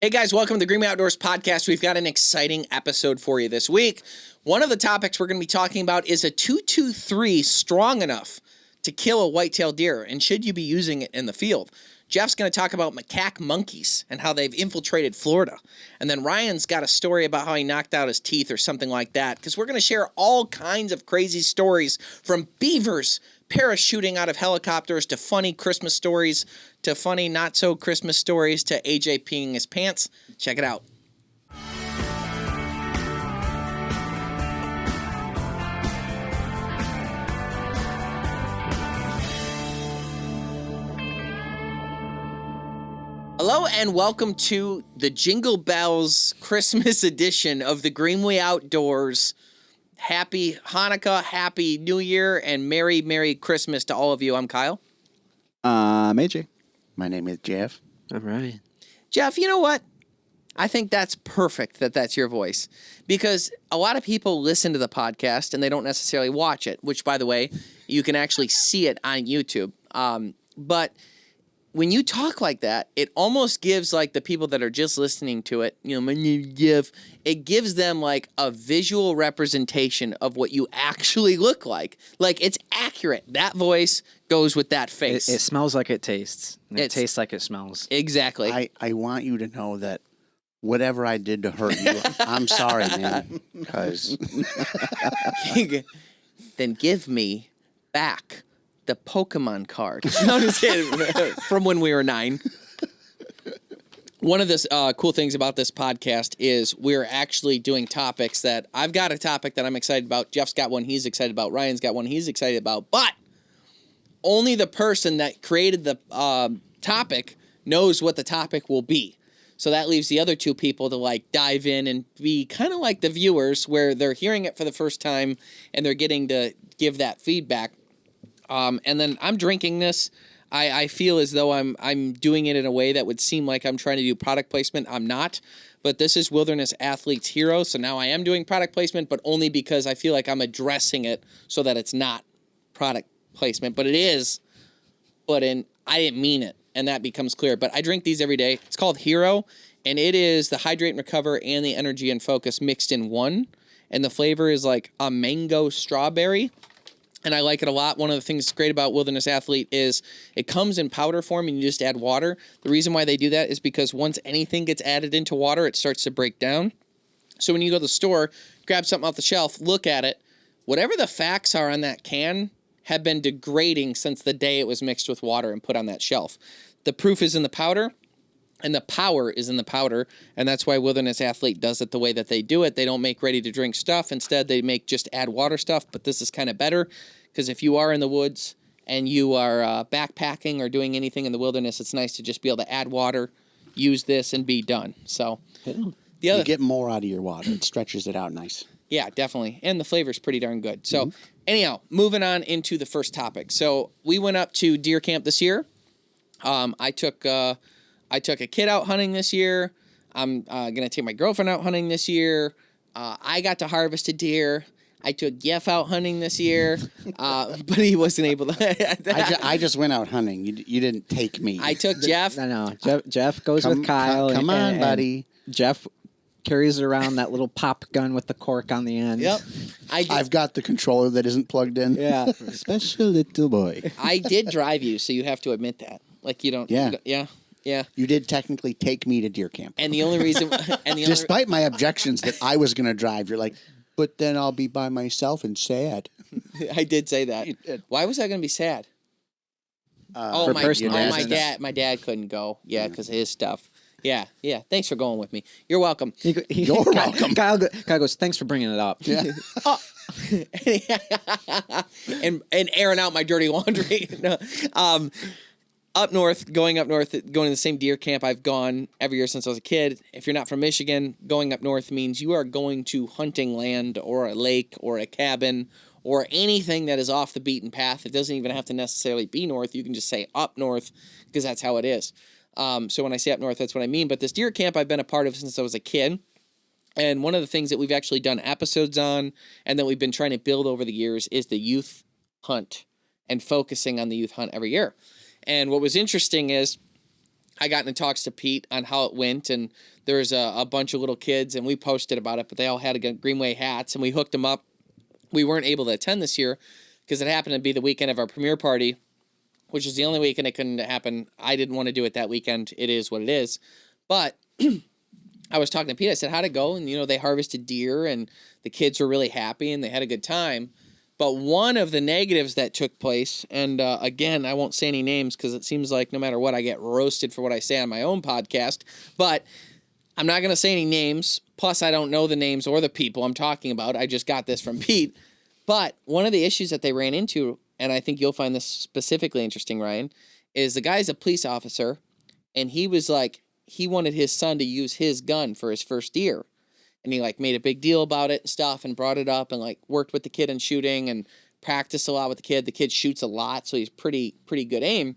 Hey guys, welcome to the Greenway Outdoors podcast. We've got an exciting episode for you this week. One of the topics we're going to be talking about is a 223 strong enough to kill a white-tailed deer, and should you be using it in the field? Jeff's going to talk about macaque monkeys and how they've infiltrated Florida. And then Ryan's got a story about how he knocked out his teeth or something like that, because we're going to share all kinds of crazy stories from beavers parachuting out of helicopters to funny Christmas stories to funny not-so-Christmas stories to AJ peeing his pants. Check it out. Hello and welcome to the Jingle Bells Christmas edition of the Greenway Outdoors. Happy Hanukkah, Happy New Year, and Merry, Merry Christmas to all of you. I'm Kyle. I'm AJ. My name is Jeff. All right. Jeff, you know what? I think that's perfect that that's your voice, because a lot of people listen to the podcast and they don't necessarily watch it, which, by the way, you can actually see it on YouTube. But when you talk like that, it almost gives like the people that are just listening to it, you know, my name is Jeff, it gives them like a visual representation of what you actually look like. Like, it's accurate. That voice goes with that face. It smells like it tastes. And it tastes like it smells. Exactly. I want you to know that whatever I did to hurt you, I'm sorry, man. Because Then give me back the Pokemon card. No, I'm just kidding. From when we were 9. One of the cool things about this podcast is we're actually doing topics that I've got a topic that I'm excited about. Jeff's got one he's excited about. Ryan's got one he's excited about. But only the person that created the topic knows what the topic will be. So that leaves the other two people to like dive in and be kind of like the viewers, where they're hearing it for the first time and they're getting to give that feedback. And then I'm drinking this. I feel as though I'm doing it in a way that would seem like I'm trying to do product placement. I'm not. But this is Wilderness Athlete's Hero. So now I am doing product placement, but only because I feel like I'm addressing it so that it's not product placement. But it is. But I didn't mean it. And that becomes clear. But I drink these every day. It's called Hero. And it is the Hydrate and Recover and the Energy and Focus mixed in one. And the flavor is like a mango strawberry. And I like it a lot. One of the things that's great about Wilderness Athlete is it comes in powder form and you just add water. The reason why they do that is because once anything gets added into water, it starts to break down. So when you go to the store, grab something off the shelf, look at it. Whatever the facts are on that can have been degrading since the day it was mixed with water and put on that shelf. The proof is in the powder. And the power is in the powder, and that's why Wilderness Athlete does it the way that they do it. They don't make ready-to-drink stuff. Instead, they make just add water stuff, but this is kind of better, because if you are in the woods and you are backpacking or doing anything in the wilderness, it's nice to just be able to add water, use this, and be done. So the other, you get more out of your water. It stretches it out nice. Yeah, definitely, and the flavor's pretty darn good. So anyhow, moving on into the first topic. So we went up to deer camp this year. I took a kid out hunting this year. I'm going to take my girlfriend out hunting this year. I got to harvest a deer. I took Jeff out hunting this year, but he wasn't able to. I just went out hunting. You didn't take me. I took Jeff. No. Jeff goes with Kyle. Come on, buddy. Jeff carries around that little pop gun with the cork on the end. Yep. I've got the controller that isn't plugged in. Yeah. Special little boy. I did drive you, so you have to admit that. Like, you don't. Yeah. Yeah. You did technically take me to deer camp. And the only reason... Despite my objections that I was going to drive, you're like, but then I'll be by myself and sad. I did say that. Why was I going to be sad? My dad couldn't go. Yeah, because of his stuff. Yeah. Thanks for going with me. You're welcome. You're welcome. Kyle goes, thanks for bringing it up. Yeah. and airing out my dirty laundry. No. Going to the same deer camp I've gone every year since I was a kid. If you're not from Michigan, going up north means you are going to hunting land or a lake or a cabin or anything that is off the beaten path. It doesn't even have to necessarily be north. You can just say up north because that's how it is. So when I say up north, that's what I mean. But this deer camp I've been a part of since I was a kid. And one of the things that we've actually done episodes on and that we've been trying to build over the years is the youth hunt and focusing on the youth hunt every year. And what was interesting is I got into talks to Pete on how it went, and there's a bunch of little kids, and we posted about it, but they all had Greenway hats, and we hooked them up. We weren't able to attend this year because it happened to be the weekend of our premiere party, which is the only weekend it couldn't happen. I didn't want to do it that weekend. It is what it is. But I was talking to Pete. I said, how'd it go? And, they harvested deer, and the kids were really happy, and they had a good time. But one of the negatives that took place, and again, I won't say any names because it seems like no matter what, I get roasted for what I say on my own podcast. But I'm not going to say any names. Plus, I don't know the names or the people I'm talking about. I just got this from Pete. But one of the issues that they ran into, and I think you'll find this specifically interesting, Ryan, is the guy's a police officer, and he was like, he wanted his son to use his gun for his first deer. And he made a big deal about it and stuff and brought it up and worked with the kid in shooting and practiced a lot with the kid. The kid shoots a lot, so he's pretty good aim.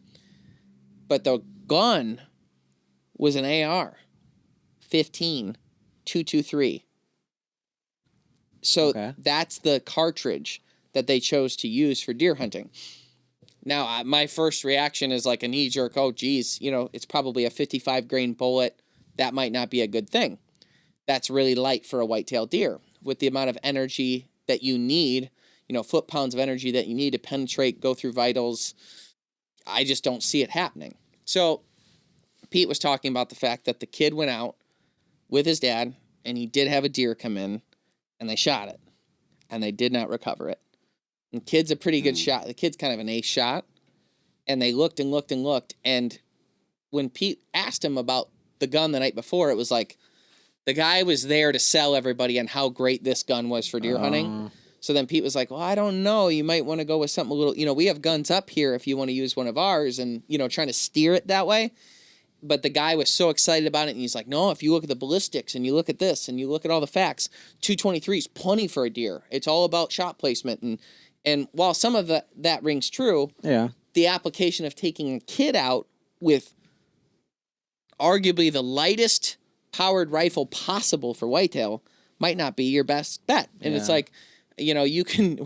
But the gun was an AR 15 223. So that's the cartridge that they chose to use for deer hunting. Now, my first reaction is a knee-jerk, oh, geez, it's probably a 55 grain bullet. That might not be a good thing. That's really light for a white-tailed deer. With the amount of energy that you need, foot-pounds of energy that you need to penetrate, go through vitals, I just don't see it happening. So Pete was talking about the fact that the kid went out with his dad, and he did have a deer come in, and they shot it, and they did not recover it. And the kid's a pretty good shot. The kid's kind of an ace shot, and they looked and looked and looked, and when Pete asked him about the gun the night before, it was the guy was there to sell everybody on how great this gun was for deer hunting. So then Pete was like, well, I don't know. You might want to go with something a little, we have guns up here if you want to use one of ours and, trying to steer it that way. But the guy was so excited about it. And he's like, no, if you look at the ballistics and you look at this and you look at all the facts, 223 is plenty for a deer. It's all about shot placement. And while some of that rings true, the application of taking a kid out with arguably the lightest powered rifle possible for whitetail might not be your best bet. And it's you can,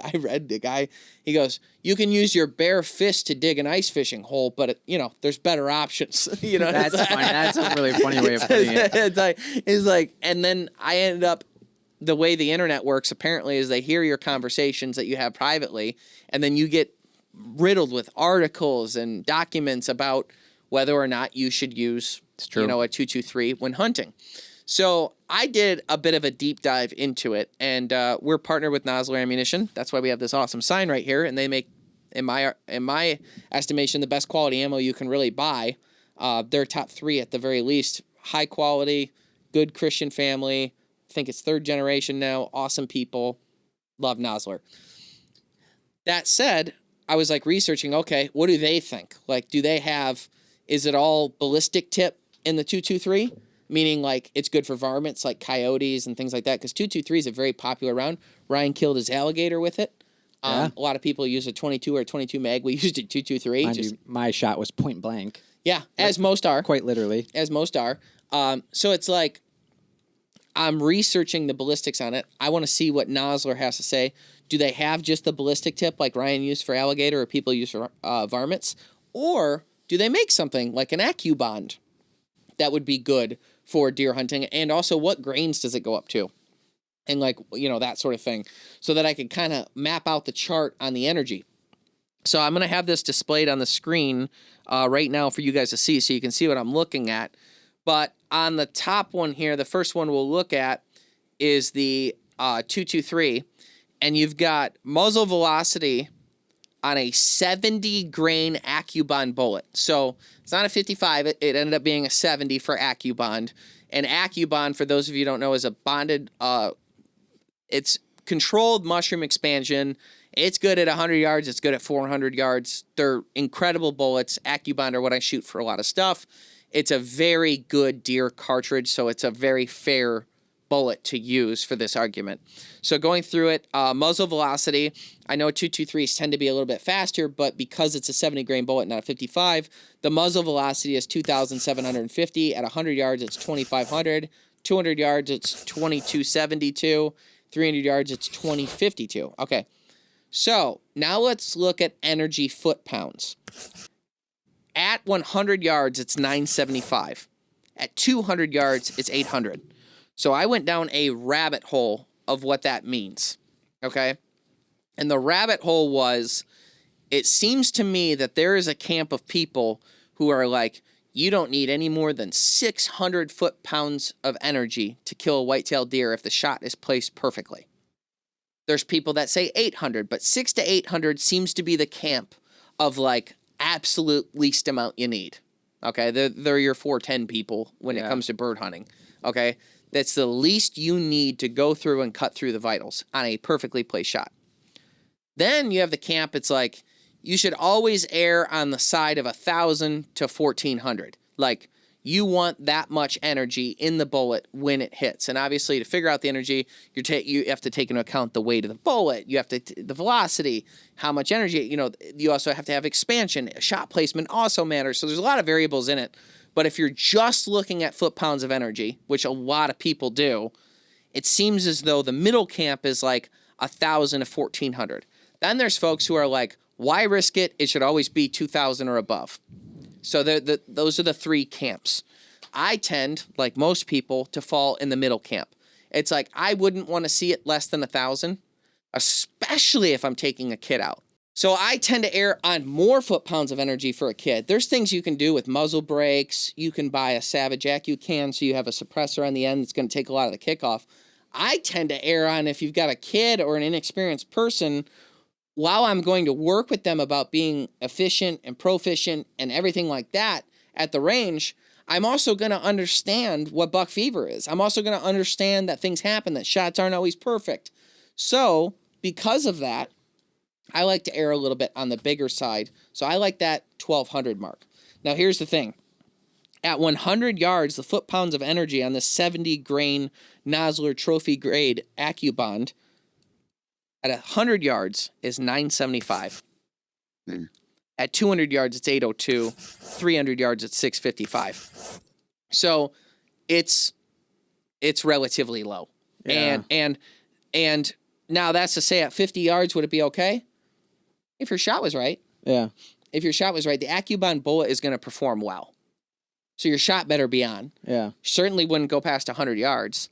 I read the guy, he goes, you can use your bare fist to dig an ice fishing hole, but there's better options. That's funny. That's a really funny way of putting it. It's and then I ended up, the way the internet works apparently is they hear your conversations that you have privately, and then you get riddled with articles and documents about whether or not you should use, a 223 when hunting. So I did a bit of a deep dive into it, and we're partnered with Nosler Ammunition. That's why we have this awesome sign right here, and they make, in my estimation, the best quality ammo you can really buy. They're top 3 at the very least. High quality, good Christian family. I think it's 3rd generation now. Awesome people. Love Nosler. That said, I was researching, okay, what do they think? Do they have, is it all ballistic tip in the 223? Meaning it's good for varmints like coyotes and things like that, because 223 is a very popular round. Ryan killed his alligator with it. A lot of people use a 22 or a 22 mag. We used a 223. My shot was point blank. Yeah, as most are. Quite literally. As most are. So it's I'm researching the ballistics on it. I want to see what Nosler has to say. Do they have just the ballistic tip like Ryan used for alligator or people use for varmints? Or do they make something like an AccuBond that would be good for deer hunting? And also, what grains does it go up to? And that sort of thing, so that I could kind of map out the chart on the energy. So I'm going to have this displayed on the screen right now for you guys to see, so you can see what I'm looking at. But on the top one here, the first one we'll look at is the 223, and you've got muzzle velocity on a 70 grain AccuBond bullet. So it's not a 55. It ended up being a 70 for AccuBond. And AccuBond, for those of you who don't know, is a bonded, it's controlled mushroom expansion. It's good at 100 yards. It's good at 400 yards. They're incredible bullets. AccuBond are what I shoot for a lot of stuff. It's a very good deer cartridge, so it's a very fair bullet to use for this argument. So going through it, muzzle velocity, I know 223s tend to be a little bit faster, but because it's a 70 grain bullet, not a 55, the muzzle velocity is 2,750. At 100 yards, it's 2,500. 200 yards, it's 2,272. 300 yards, it's 2,052. Okay, so now let's look at energy foot-pounds. At 100 yards, it's 975. At 200 yards, it's 800. So I went down a rabbit hole of what that means, okay? And the rabbit hole was, it seems to me that there is a camp of people who are like, you don't need any more than 600 foot-pounds of energy to kill a white-tailed deer if the shot is placed perfectly. There's people that say 800, but 6 to 800 seems to be the camp of like absolute least amount you need. Okay, they're your 410 people when it comes to bird hunting. Okay, that's the least you need to go through and cut through the vitals on a perfectly placed shot. Then you have the camp, it's like, you should always err on the side of 1,000 to 1,400. Like, you want that much energy in the bullet when it hits. And obviously, to figure out the energy, you have to take into account the weight of the bullet. You have to the velocity, how much energy. You also have to have expansion. Shot placement also matters. So there's a lot of variables in it. But if you're just looking at foot-pounds of energy, which a lot of people do, it seems as though the middle camp is like 1,000 to 1,400. Then there's folks who are like, why risk it? It should always be 2,000 or above. So those are the three camps. I tend, like most people, to fall in the middle camp. It's like, I wouldn't want to see it less than 1,000, especially if I'm taking a kid out. So I tend to err on more foot-pounds of energy for a kid. There's things you can do with muzzle brakes. You can buy a Savage AccuCam so you have a suppressor on the end that's going to take a lot of the kickoff. I tend to err on, if you've got a kid or an inexperienced person, while I'm going to work with them about being efficient and proficient and everything like that at the range, I'm also going to understand what buck fever is. I'm also going to understand that things happen, that shots aren't always perfect. So because of that, I like to err a little bit on the bigger side. So I like that 1,200 mark. Now here's the thing. At 100 yards, the foot-pounds of energy on the 70-grain Nosler trophy grade AccuBond at 100 yards is 975. At 200 yards, it's 802. 300 yards, it's 655. So it's relatively low. Yeah. And now that's to say, at 50 yards, would it be okay? If your shot was right. Yeah. If your shot was right, the AccuBond bullet is going to perform well. So your shot better be on. Yeah. Certainly wouldn't go past 100 yards.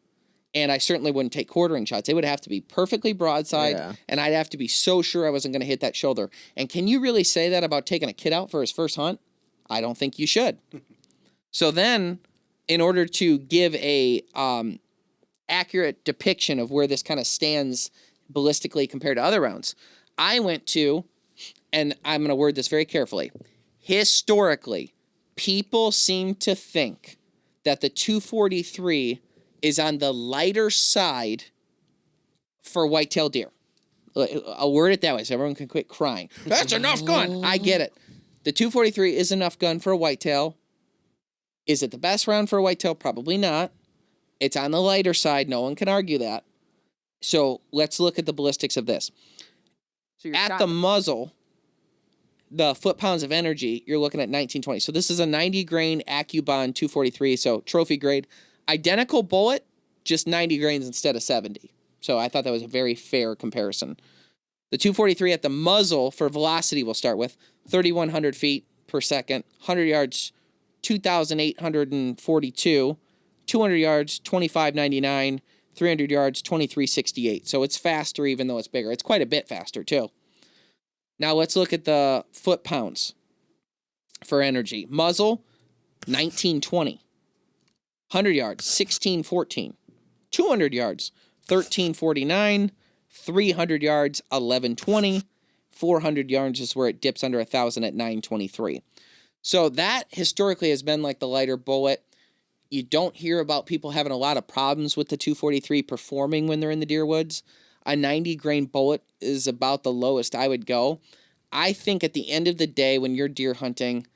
And I certainly wouldn't take quartering shots. They would have to be perfectly broadside, and I'd have to be so sure I wasn't going to hit that shoulder. And can you really say that about taking a kid out for his first hunt? I don't think you should. So then, in order to give a accurate depiction of where this kind of stands ballistically compared to other rounds, I went to, and I'm going to word this very carefully, historically, people seem to think that the 243 is on the lighter side for whitetail deer. I'll word it that way so everyone can quit crying. That's enough gun. I get it. The 243 is enough gun for a whitetail. Is it the best round for a whitetail? Probably not. It's on the lighter side. No one can argue that. So let's look at the ballistics of this. So at the muzzle, the foot-pounds of energy, you're looking at 1920. So this is a 90-grain AccuBond 243, so trophy grade. Identical bullet, just 90 grains instead of 70. So I thought that was a very fair comparison. The 243 at the muzzle for velocity we'll start with, 3,100 feet per second, 100 yards, 2,842, 200 yards, 2,599, 300 yards, 2,368. So it's faster even though it's bigger. It's quite a bit faster too. Now let's look at the foot-pounds for energy. Muzzle, 1920. 100 yards, 1614. 200 yards, 1349. 300 yards, 1120. 400 yards is where it dips under 1,000 at 923. So that historically has been like the lighter bullet. You don't hear about people having a lot of problems with the 243 performing when they're in the deer woods. A 90-grain bullet is about the lowest I would go. I think at the end of the day, when you're deer hunting,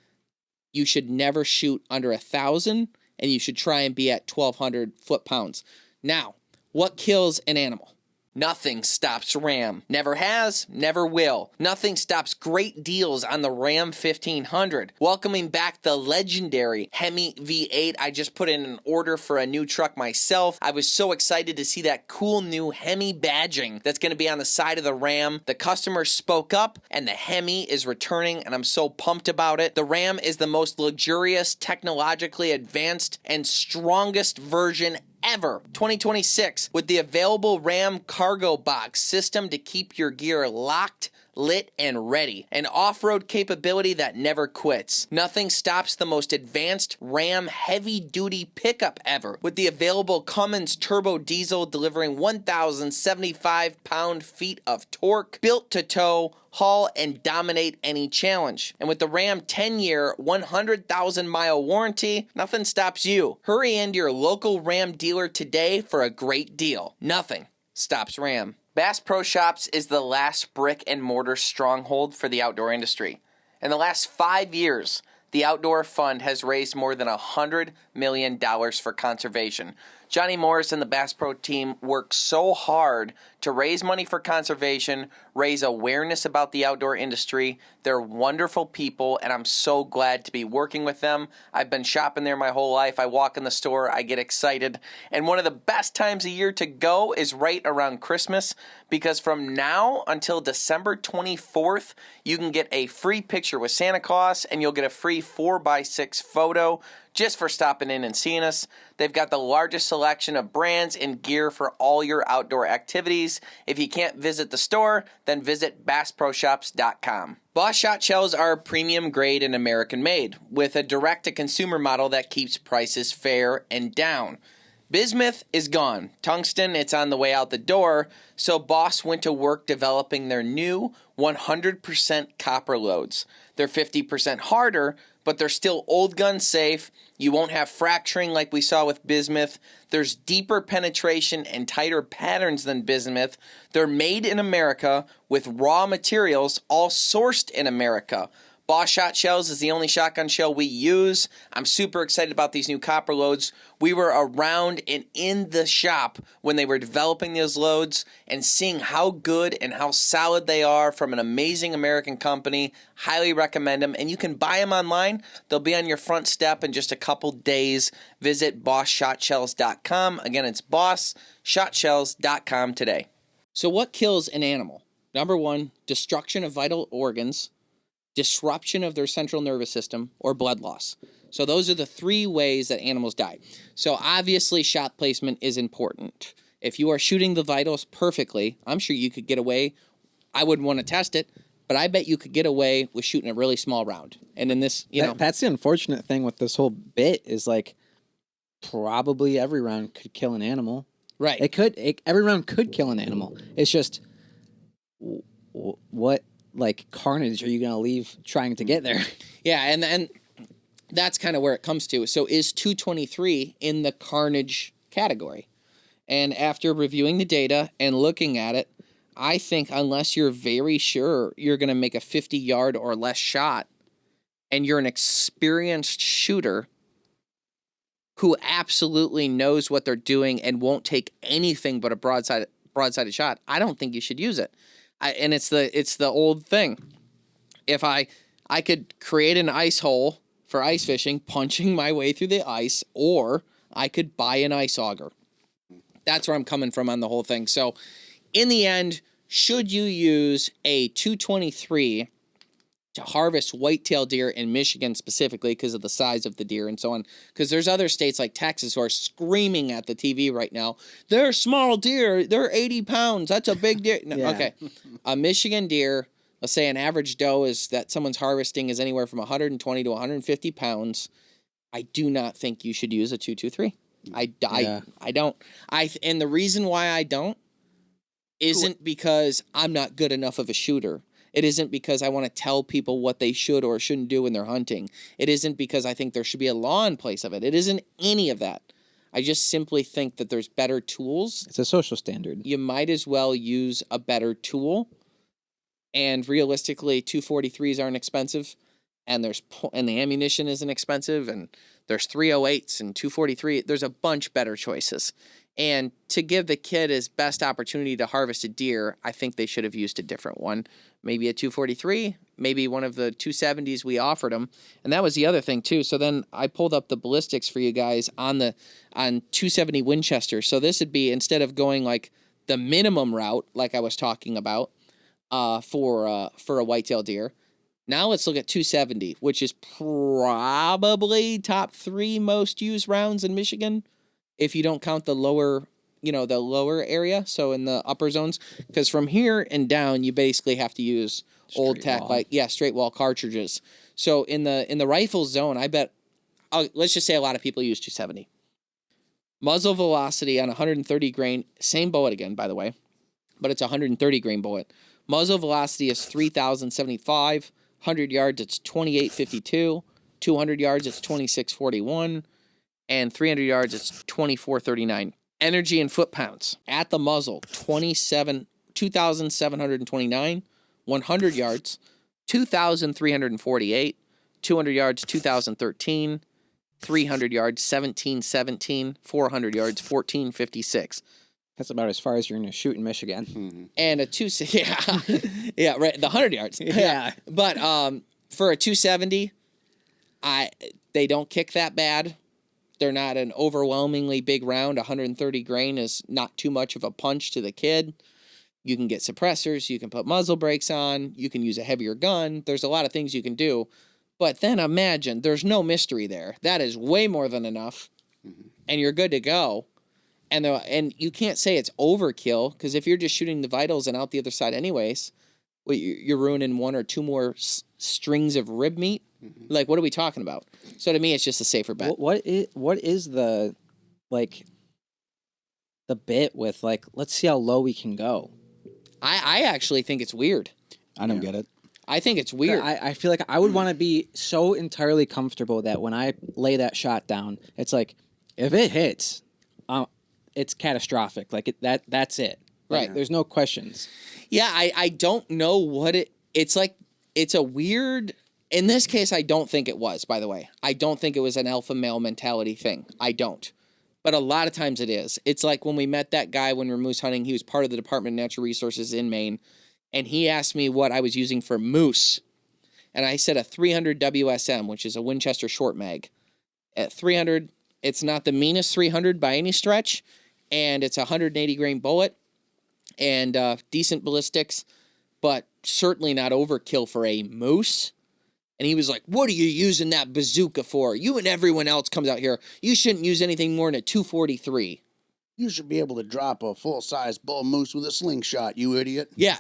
you should never shoot under 1,000, and you should try and be at 1,200 foot-pounds. Now, what kills an animal? Nothing stops Ram. Never has, never will. Nothing stops great deals on the Ram 1500. Welcoming back the legendary Hemi V8. I just put in an order for a new truck myself. I was so excited to see that cool new Hemi badging that's going to be on the side of the Ram. The customer spoke up and the Hemi is returning, and I'm so pumped about it. The Ram is the most luxurious, technologically advanced, and strongest version ever. 2026 with the available Ram Cargo Box system to keep your gear locked, lit, and ready. An off-road capability that never quits. Nothing stops the most advanced Ram heavy-duty pickup ever with the available Cummins turbo diesel delivering 1,075 pound-feet of torque, built to tow, haul, and dominate any challenge. And with the Ram 10-year, 100,000-mile warranty, nothing stops you. Hurry into your local Ram dealer today for a great deal. Nothing stops Ram. Bass Pro Shops is the last brick and mortar stronghold for the outdoor industry. In the last 5 years, the Outdoor Fund has raised more than $100 million for conservation. Johnny Morris and the Bass Pro team work so hard to raise money for conservation, raise awareness about the outdoor industry. They're wonderful people, and I'm so glad to be working with them. I've been shopping there my whole life. I walk in the store, I get excited. And one of the best times of year to go is right around Christmas, because from now until December 24th, you can get a free picture with Santa Claus, and you'll get a free 4x6 photo just for stopping in and seeing us. They've got the largest selection of brands and gear for all your outdoor activities. If you can't visit the store, then visit BassProShops.com. Boss shot shells are premium grade and American made, with a direct-to-consumer model that keeps prices fair and down. Bismuth is gone. Tungsten, it's on the way out the door, so Boss went to work developing their new 100% copper loads. They're 50% harder, but they're still old gun safe. You won't have fracturing like we saw with bismuth. There's deeper penetration and tighter patterns than bismuth. They're made in America with raw materials, all sourced in America. Boss Shot Shells is the only shotgun shell we use. I'm super excited about these new copper loads. We were around and in the shop when they were developing those loads and seeing how good and how solid they are from an amazing American company. Highly recommend them. And you can buy them online. They'll be on your front step in just a couple days. Visit BossShotShells.com. Again, it's BossShotShells.com today. So what kills an animal? Number one, destruction of vital organs, disruption of their central nervous system, or blood loss. So those are the three ways that animals die. So obviously shot placement is important. If you are shooting the vitals perfectly, I'm sure you could get away. I wouldn't want to test it, but I bet you could get away with shooting a really small round. And in this, That's the unfortunate thing with this whole bit is like probably every round could kill an animal. Right. Every round could kill an animal. It's just what like carnage are you going to leave trying to get there? Yeah, and that's kind of where it comes to. So is 223 in the carnage category? And after reviewing the data and looking at it, I think unless you're very sure you're going to make a 50-yard or less shot and you're an experienced shooter who absolutely knows what they're doing and won't take anything but a broadsided shot, I don't think you should use it. And it's the old thing. If I could create an ice hole for ice fishing, punching my way through the ice, or I could buy an ice auger. That's where I'm coming from on the whole thing. So in the end, should you use a 223 to harvest whitetail deer in Michigan specifically because of the size of the deer and so on? Because there's other states like Texas who are screaming at the TV right now, they're small deer, they're 80 pounds, that's a big deer. No, Yeah. Okay, a Michigan deer, let's say an average doe is that someone's harvesting is anywhere from 120 to 150 pounds. I do not think you should use a 223. I don't. And the reason why I don't isn't because I'm not good enough of a shooter. It isn't because I want to tell people what they should or shouldn't do when they're hunting. It isn't because I think there should be a law in place of it. It isn't any of that. I just simply think that there's better tools. It's a social standard. You might as well use a better tool. And realistically, 243s aren't expensive. and and the ammunition isn't expensive, and there's 308s and 243. There's a bunch better choices. And to give the kid his best opportunity to harvest a deer, I think they should have used a different one. Maybe a 243, maybe one of the 270s we offered him. And that was the other thing too. So then I pulled up the ballistics for you guys on 270 Winchester. So this would be, instead of going like the minimum route, like I was talking about, for a whitetail deer, now let's look at 270, which is probably top 3 most used rounds in Michigan, if you don't count the lower, the lower area, so in the upper zones. Because from here and down, you basically have to use old tack, straight wall cartridges. So in the rifle zone, I bet, let's just say a lot of people use 270. Muzzle velocity on 130 grain, same bullet again, by the way, but it's a 130 grain bullet. Muzzle velocity is 3,075. 100 yards, it's 28.52. 200 yards, it's 26.41. And 300 yards, it's 24.39. Energy in foot-pounds. At the muzzle, 2,729. 100 yards, 2,348. 200 yards, 2,013. 300 yards, 1,717. 400 yards, 1,456. That's about as far as you're going to shoot in Michigan. Mm-hmm. And a yeah, right, the 100 yards. Yeah. But for a 270, they don't kick that bad. They're not an overwhelmingly big round. 130 grain is not too much of a punch to the kid. You can get suppressors. You can put muzzle brakes on. You can use a heavier gun. There's a lot of things you can do. But then imagine, there's no mystery there. That is way more than enough. Mm-hmm. And you're good to go. And you can't say it's overkill, because if you're just shooting the vitals and out the other side anyways, well, you're ruining 1 or 2 more strings of rib meat. Mm-hmm. Like, what are we talking about? So to me, it's just a safer bet. What is the bit with, like, let's see how low we can go? I actually think it's weird. I don't get it. I think it's weird. I feel like I would want to be so entirely comfortable that when I lay that shot down, it's like, if it hits, it's catastrophic. Like, that's it. Like, right. There's no questions. Yeah, I don't know what it's like. It's a weird, in this case, I don't think it was, by the way. I don't think it was an alpha male mentality thing. I don't. But a lot of times it is. It's like when we met that guy when we were moose hunting. He was part of the Department of Natural Resources in Maine. And he asked me what I was using for moose. And I said a 300 WSM, which is a Winchester short mag. At 300, it's not the meanest 300 by any stretch. And it's a 180 grain bullet. And decent ballistics. But certainly not overkill for a moose. And he was like, what are you using that bazooka for? You and everyone else comes out here. You shouldn't use anything more than a 243. You should be able to drop a full-size bull moose with a slingshot, you idiot. Yeah,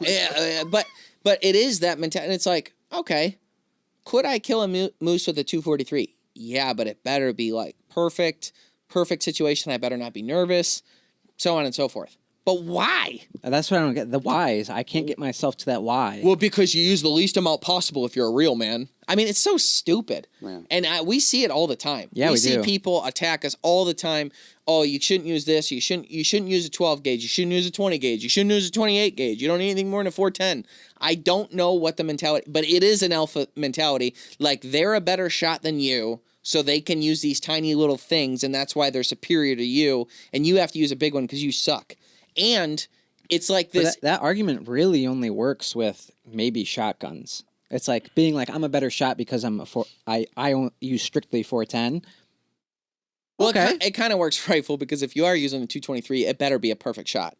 but it is that mentality. And it's like, okay, could I kill a moose with a 243? Yeah, but it better be like perfect situation. I better not be nervous, so on and so forth. But why? That's what I don't get. The whys. I can't get myself to that why. Well, because you use the least amount possible if you're a real man. I mean, it's so stupid. Yeah. And we see it all the time. Yeah, we see do. People attack us all the time. Oh, you shouldn't use this. You shouldn't use a 12 gauge. You shouldn't use a 20 gauge. You shouldn't use a 28 gauge. You don't need anything more than a 410. I don't know what the mentality, but it is an alpha mentality. Like, they're a better shot than you, so they can use these tiny little things, and that's why they're superior to you, and you have to use a big one because you suck. And it's like this. That argument really only works with maybe shotguns. It's like being like, I'm a better shot because I use strictly 410. Well, okay. It kind of works for rifle, because if you are using a 223, it better be a perfect shot.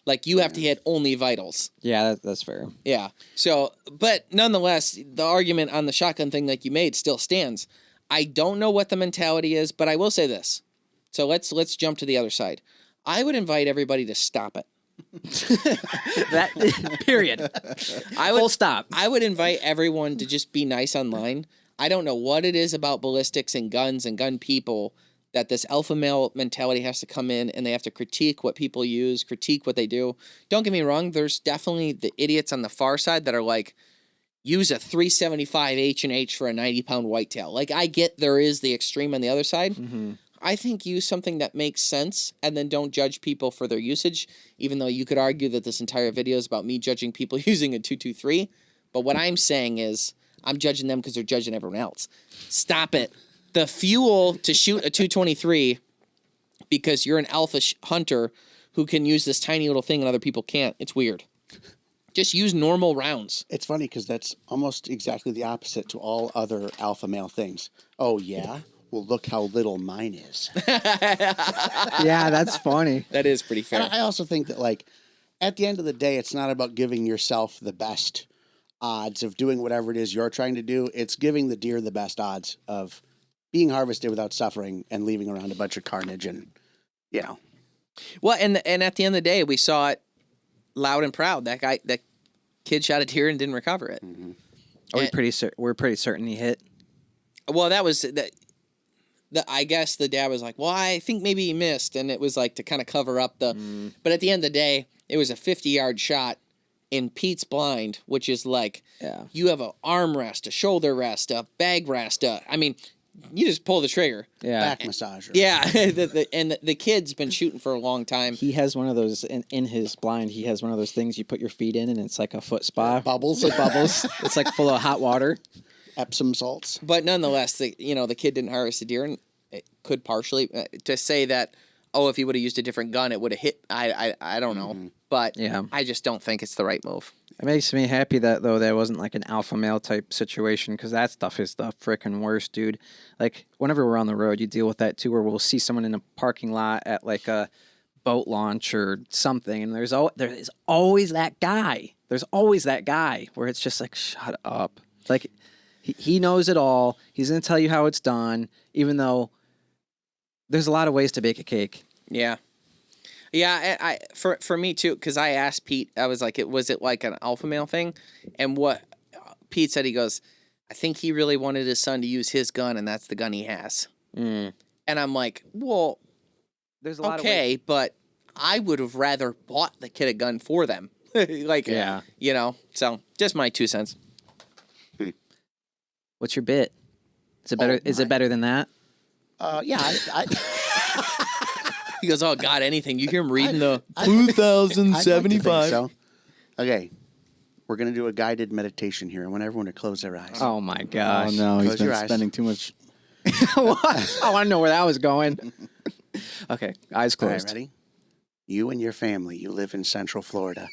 Like, you have to hit only vitals. Yeah, that's fair. Yeah. So, but nonetheless, the argument on the shotgun thing like you made still stands. I don't know what the mentality is, but I will say this. So let's jump to the other side. I would invite everybody to stop it. That period. Full stop. I would invite everyone to just be nice online. I don't know what it is about ballistics and guns and gun people that this alpha male mentality has to come in, and they have to critique what people use, critique what they do. Don't get me wrong. There's definitely the idiots on the far side that are like, use a 375 H&H for a 90-pound whitetail. Like, I get there is the extreme on the other side. Mm-hmm. I think use something that makes sense, and then don't judge people for their usage, even though you could argue that this entire video is about me judging people using a 223. But what I'm saying is, I'm judging them because they're judging everyone else. Stop it. The fuel to shoot a 223 because you're an alpha hunter who can use this tiny little thing and other people can't. It's weird. Just use normal rounds. It's funny because that's almost exactly the opposite to all other alpha male things. Oh, yeah? Well, look how little mine is. Yeah, that's funny. That is pretty fair. And I also think that, like, at the end of the day, it's not about giving yourself the best odds of doing whatever it is you're trying to do. It's giving the deer the best odds of being harvested without suffering and leaving around a bunch of carnage and, you know. Well, and at the end of the day, we saw it loud and proud. That kid shot a deer and didn't recover it. Mm-hmm. We're pretty certain he hit. Well, that was I guess the dad was like, well, I think maybe he missed, and it was like to kind of cover up the. But at the end of the day, it was a 50-yard shot in Pete's blind, which is like you have an arm rest, a shoulder rest, a bag rest. I mean, you just pull the trigger. Yeah, back massager. Yeah, the kid's been shooting for a long time. He has one of those in his blind. He has one of those things you put your feet in, and it's like a foot spa. Bubbles. It bubbles. It's like full of hot water. Epsom salts. But nonetheless, the kid didn't harvest a deer, and it could partially to say that. Oh, if he would have used a different gun, it would have hit. I don't know, but I just don't think it's the right move. It makes me happy that though that wasn't like an alpha male type situation, because that stuff is the frickin' worst, dude. Like whenever we're on the road, you deal with that too, where we'll see someone in a parking lot at like a boat launch or something, and there is always that guy. There's always that guy where it's just like, shut up. Like he knows it all. He's gonna tell you how it's done, even though there's a lot of ways to bake a cake. Yeah. I for me too, because I asked Pete, I was like, was it like an alpha male thing? And what Pete said, he goes, I think he really wanted his son to use his gun, and that's the gun he has. And I'm like, well, there's a lot okay, but I would have rather bought the kid a gun for them. So just my 2 cents. What's your bit? Is it better? Is it better than that? Yeah. He goes, oh, God, anything. You hear him reading the I'd like to 2075. think so. Okay. We're going to do a guided meditation here. I want everyone to close their eyes. Oh, my gosh. Oh, no. He's Close your been eyes. spending too much. I want to know where that was going. Okay, eyes All right, closed. ready? You and your family, you live in Central Florida.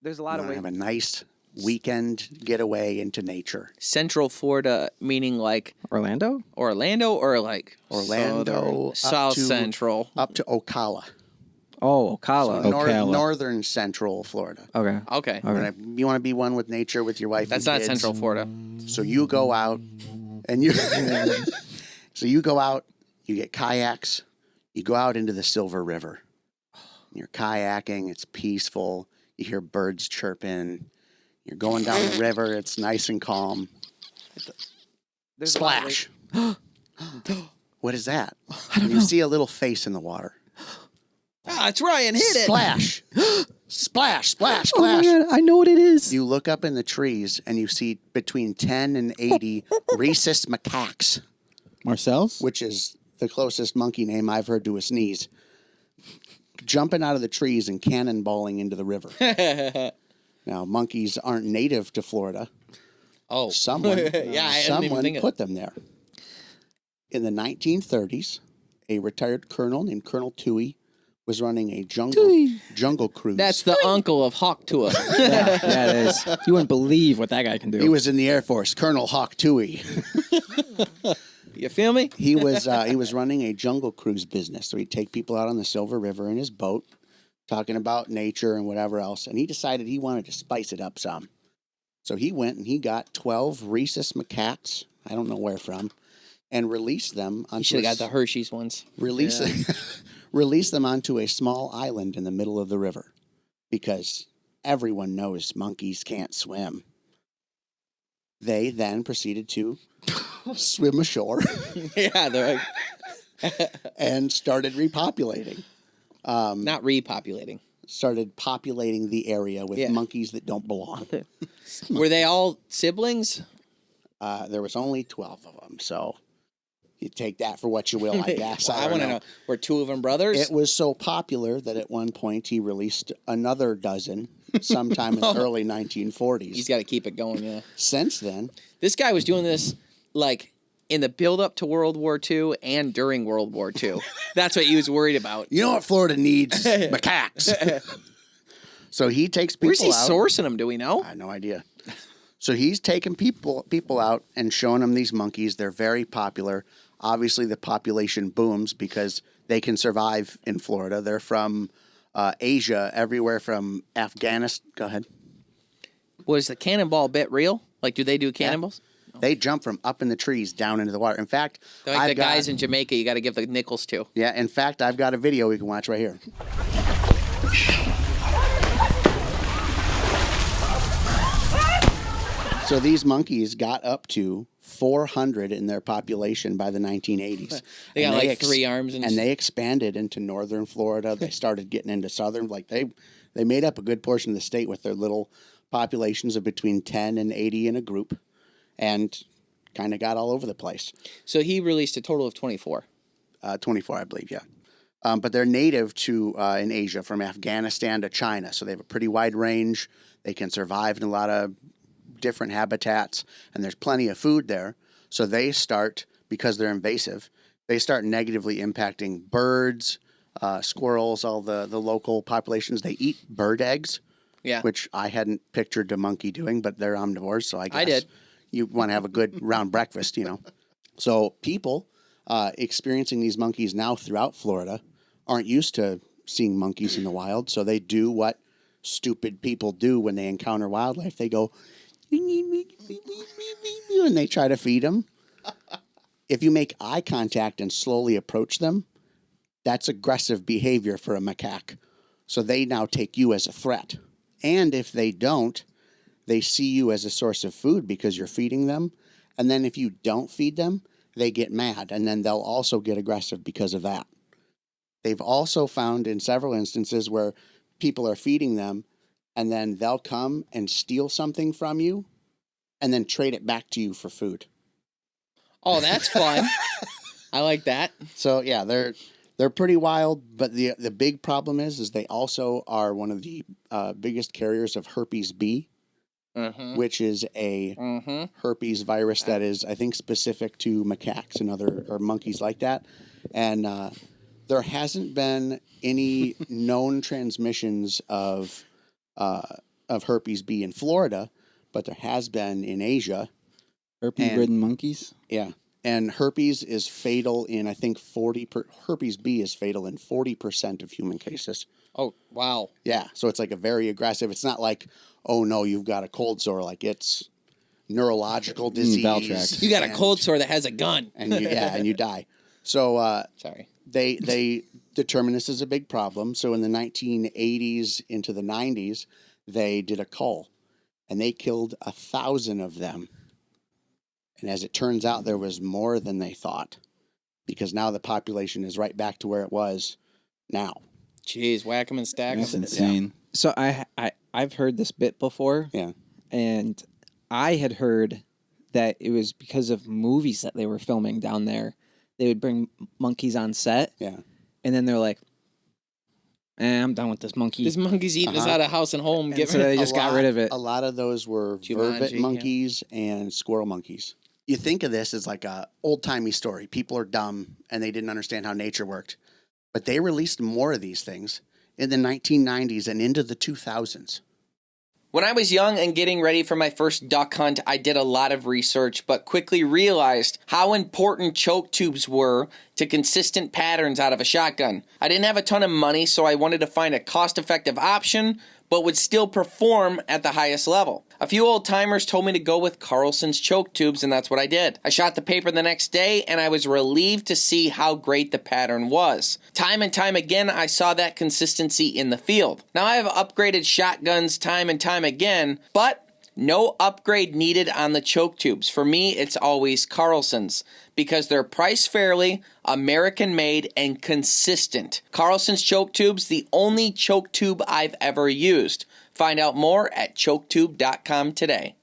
There's a You lot want of to ways. have a nice weekend getaway into nature. Central Florida, meaning like Orlando? Orlando or like Orlando, South up to, Central. up to Ocala. Oh, Ocala. So Ocala. northern Central Florida. Okay. Okay. Okay. You want to be one with nature, with your wife. That's and not kids. Central Florida. So you go out, and you. So you go out. You get kayaks. You go out into the Silver River. You're kayaking. It's peaceful. You hear birds chirping. You're going down the river. It's nice and calm. There's a lot of Splash. What is that? You see a little face in the water. Ah, it's Ryan. Hit it. Splash. Splash, splash, Oh my splash. God, I know what it is. You look up in the trees and you see between 10 and 80 rhesus macaques, Marcel's? which is the closest monkey name I've heard to a sneeze, jumping out of the trees and cannonballing into the river. Now, monkeys aren't native to Florida. Oh. Someone, Yeah, I didn't even someone think of put them there. In the 1930s, a retired colonel named Colonel Toohey was running a jungle cruise. That's the uncle of Hawk Tua. Yeah, it is. You wouldn't believe what that guy can do. He was in the Air Force, Colonel Hawk Toohey. You feel me? He was running a jungle cruise business. So he'd take people out on the Silver River in his boat, talking about nature and whatever else. And he decided he wanted to spice it up some. So he went and he got 12 rhesus macaques, I don't know where from, and released them onto You should have got the Hershey's ones. release them onto a small island in the middle of the river, because everyone knows monkeys can't swim. They then proceeded to swim ashore Yeah, they're like, and started repopulating. not repopulating. Started populating the area with monkeys that don't belong. Were they all siblings? There was only 12 of them, so you take that for what you will, I guess. Well, I don't want to know. Were two of them brothers? It was so popular that at one point he released another dozen sometime in the early 1940s. He's got to keep it going, yeah. Since then, This guy was doing this, like, in the build-up to World War II and during World War II. That's what he was worried about. you know what Florida needs? Macaques. So he takes people Where's he out. sourcing them, do we know? I have no idea. So he's taking people out and showing them these monkeys. They're very popular. Obviously, the population booms because they can survive in Florida. They're from Asia, everywhere from Afghanistan. Go ahead. Was the cannonball bit real? Like, do they do cannonballs? They jump from up in the trees down into the water. In fact, They're like the guys in Jamaica you got to give the nickels to. Yeah, in fact, I've got a video we can watch right here. So these monkeys got up to 400 in their population by the 1980s. They got like 3 arms. And they expanded into northern Florida. They started getting into southern. Like they made up a good portion of the state with their little populations of between 10 and 80 in a group, and kind of got all over the place. So he released a total of 24. 24, I believe, yeah. But they're native to in Asia, from Afghanistan to China. So they have a pretty wide range. They can survive in a lot of different habitats, and there's plenty of food there. So they start, because they're invasive, they start negatively impacting birds, squirrels, all the local populations. They eat bird eggs, which I hadn't pictured a monkey doing, but they're omnivores, so I guess I did. You want to have a good round breakfast, you know. So people experiencing these monkeys now throughout Florida aren't used to seeing monkeys in the wild, so they do what stupid people do when they encounter wildlife. They go, and they try to feed them. If you make eye contact and slowly approach them, that's aggressive behavior for a macaque. So they now take you as a threat. And if they don't, they see you as a source of food because you're feeding them. And then if you don't feed them, they get mad. And then they'll also get aggressive because of that. They've also found in several instances where people are feeding them, and then they'll come and steal something from you and then trade it back to you for food. Oh, that's fun. I like that. So, yeah, they're pretty wild, but the big problem is they also are one of the biggest carriers of herpes B, which is a herpes virus that is, I think, specific to macaques and or monkeys like that. And there hasn't been any known transmissions of herpes B in Florida, but there has been in Asia. Herpes-ridden monkeys? Yeah. And herpes is fatal in, I think, herpes B is fatal in 40% of human cases. Oh, wow. Yeah. So it's like a very aggressive, it's not like, oh no, you've got a cold sore. Like it's neurological disease. You got a cold sore that has a gun. And you die. So, sorry. They determined this is a big problem. So in the 1980s into the 90s, they did a cull, and they killed 1,000 of them. And as it turns out, there was more than they thought, because now the population is right back to where it was now. Jeez, whack 'em and stack 'em. That's insane. Yeah. So I've heard this bit before. Yeah. And I had heard that it was because of movies that they were filming down there. They would bring monkeys on set. Yeah. And then they're like, I'm done with this monkey. This monkey's eating us out of house and home. So they just got rid of it. A lot of those were vervet monkeys and squirrel monkeys. You think of this as like a old-timey story. People are dumb, and they didn't understand how nature worked. But they released more of these things in the 1990s and into the 2000s. When I was young and getting ready for my first duck hunt, I did a lot of research, but quickly realized how important choke tubes were to consistent patterns out of a shotgun. I didn't have a ton of money, so I wanted to find a cost-effective option, but would still perform at the highest level. A few old timers told me to go with Carlson's choke tubes, and that's what I did. I shot the paper the next day, and I was relieved to see how great the pattern was. Time and time again, I saw that consistency in the field. Now, I have upgraded shotguns time and time again, but no upgrade needed on the choke tubes. For me, it's always Carlson's, because they're priced fairly, American-made, and consistent. Carlson's choke tubes, the only choke tube I've ever used. Find out more at choketube.com today.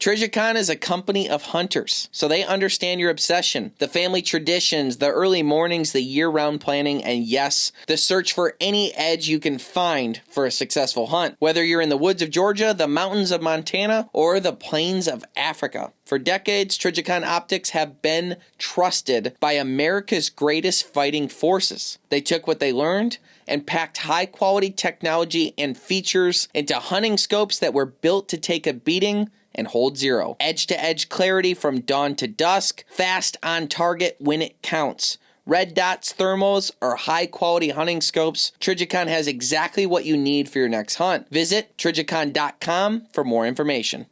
Trijicon is a company of hunters, so they understand your obsession, the family traditions, the early mornings, the year-round planning, and yes, the search for any edge you can find for a successful hunt. Whether you're in the woods of Georgia, the mountains of Montana, or the plains of Africa. For decades, Trijicon optics have been trusted by America's greatest fighting forces. They took what they learned and packed high-quality technology and features into hunting scopes that were built to take a beating and hold zero. Edge-to-edge clarity from dawn to dusk, fast on target when it counts. Red dots, thermals, or high-quality hunting scopes, Trijicon has exactly what you need for your next hunt. Visit Trijicon.com for more information.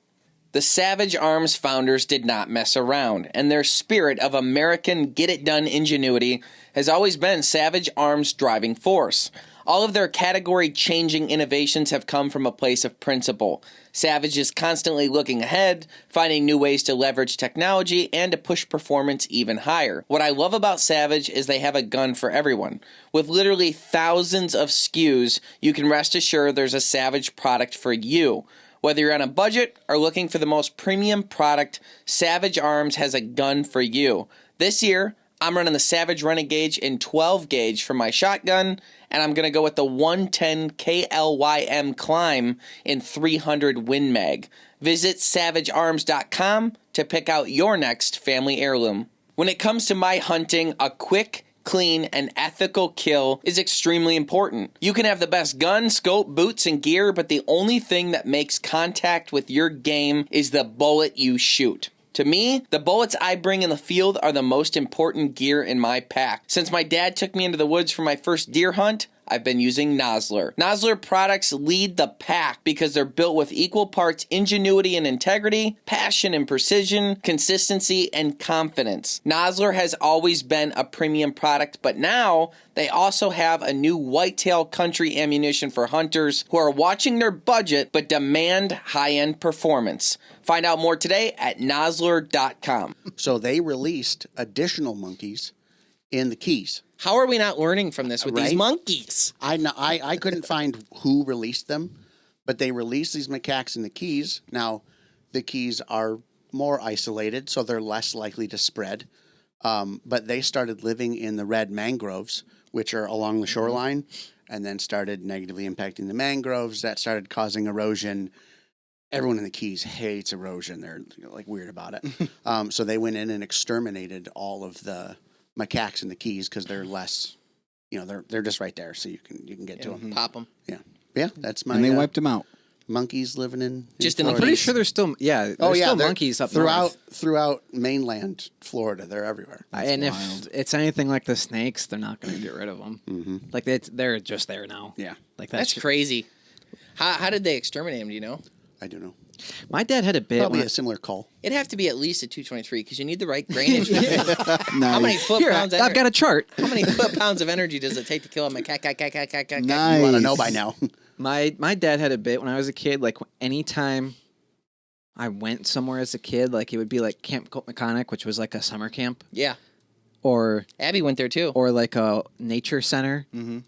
The Savage Arms founders did not mess around, and their spirit of American get-it-done ingenuity has always been Savage Arms' driving force. All of their category-changing innovations have come from a place of principle. Savage is constantly looking ahead, finding new ways to leverage technology and to push performance even higher. What I love about Savage is they have a gun for everyone. With literally thousands of SKUs, you can rest assured there's a Savage product for you. Whether you're on a budget or looking for the most premium product, Savage Arms has a gun for you. This year, I'm running the Savage Renegade in 12 gauge for my shotgun, and I'm going to go with the 110 KLYM Climb in 300 Win Mag. Visit savagearms.com to pick out your next family heirloom. When it comes to my hunting, a quick, clean, and ethical kill is extremely important. You can have the best gun, scope, boots, and gear, but the only thing that makes contact with your game is the bullet you shoot. To me, the bullets I bring in the field are the most important gear in my pack. Since my dad took me into the woods for my first deer hunt, I've been using Nosler. Nosler products lead the pack because they're built with equal parts ingenuity and integrity, passion and precision, consistency and confidence. Nosler has always been a premium product, but now they also have a new whitetail country ammunition for hunters who are watching their budget but demand high-end performance. Find out more today at nosler.com. So they released additional monkeys in the Keys. How are we not learning from this with these monkeys? I couldn't find who released them, but they released these macaques in the Keys. Now, the Keys are more isolated, so they're less likely to spread. But they started living in the red mangroves, which are along the shoreline, and then started negatively impacting the mangroves. That started causing erosion. Everyone in the Keys hates erosion. They're like weird about it. So they went in and exterminated all of the macaques in the Keys because they're less, they're just right there, so you can get to them, pop them. Yeah. That's my. And they wiped them out. Monkeys living in Just in the I'm pretty Keys. sure there's still still monkeys up throughout mainland Florida. They're everywhere. And wild. if it's anything like the snakes, they're not going to get rid of them. Mm-hmm. Like they're just there now. Yeah, like That's crazy. How did they exterminate them? Do you know? I don't know. My dad had a bit. Probably a similar call. It'd have to be at least a 223 because you need the right grainage. How many foot-pounds? I've got a chart. How many foot-pounds of energy does it take to kill a macaque? Nice. You want to know by now. My dad had a bit when I was a kid. Like anytime I went somewhere as a kid, like it would be like Camp Macaque, which was like a summer camp. Yeah. Or Abby went there too. Or like a nature center. Mm-hmm.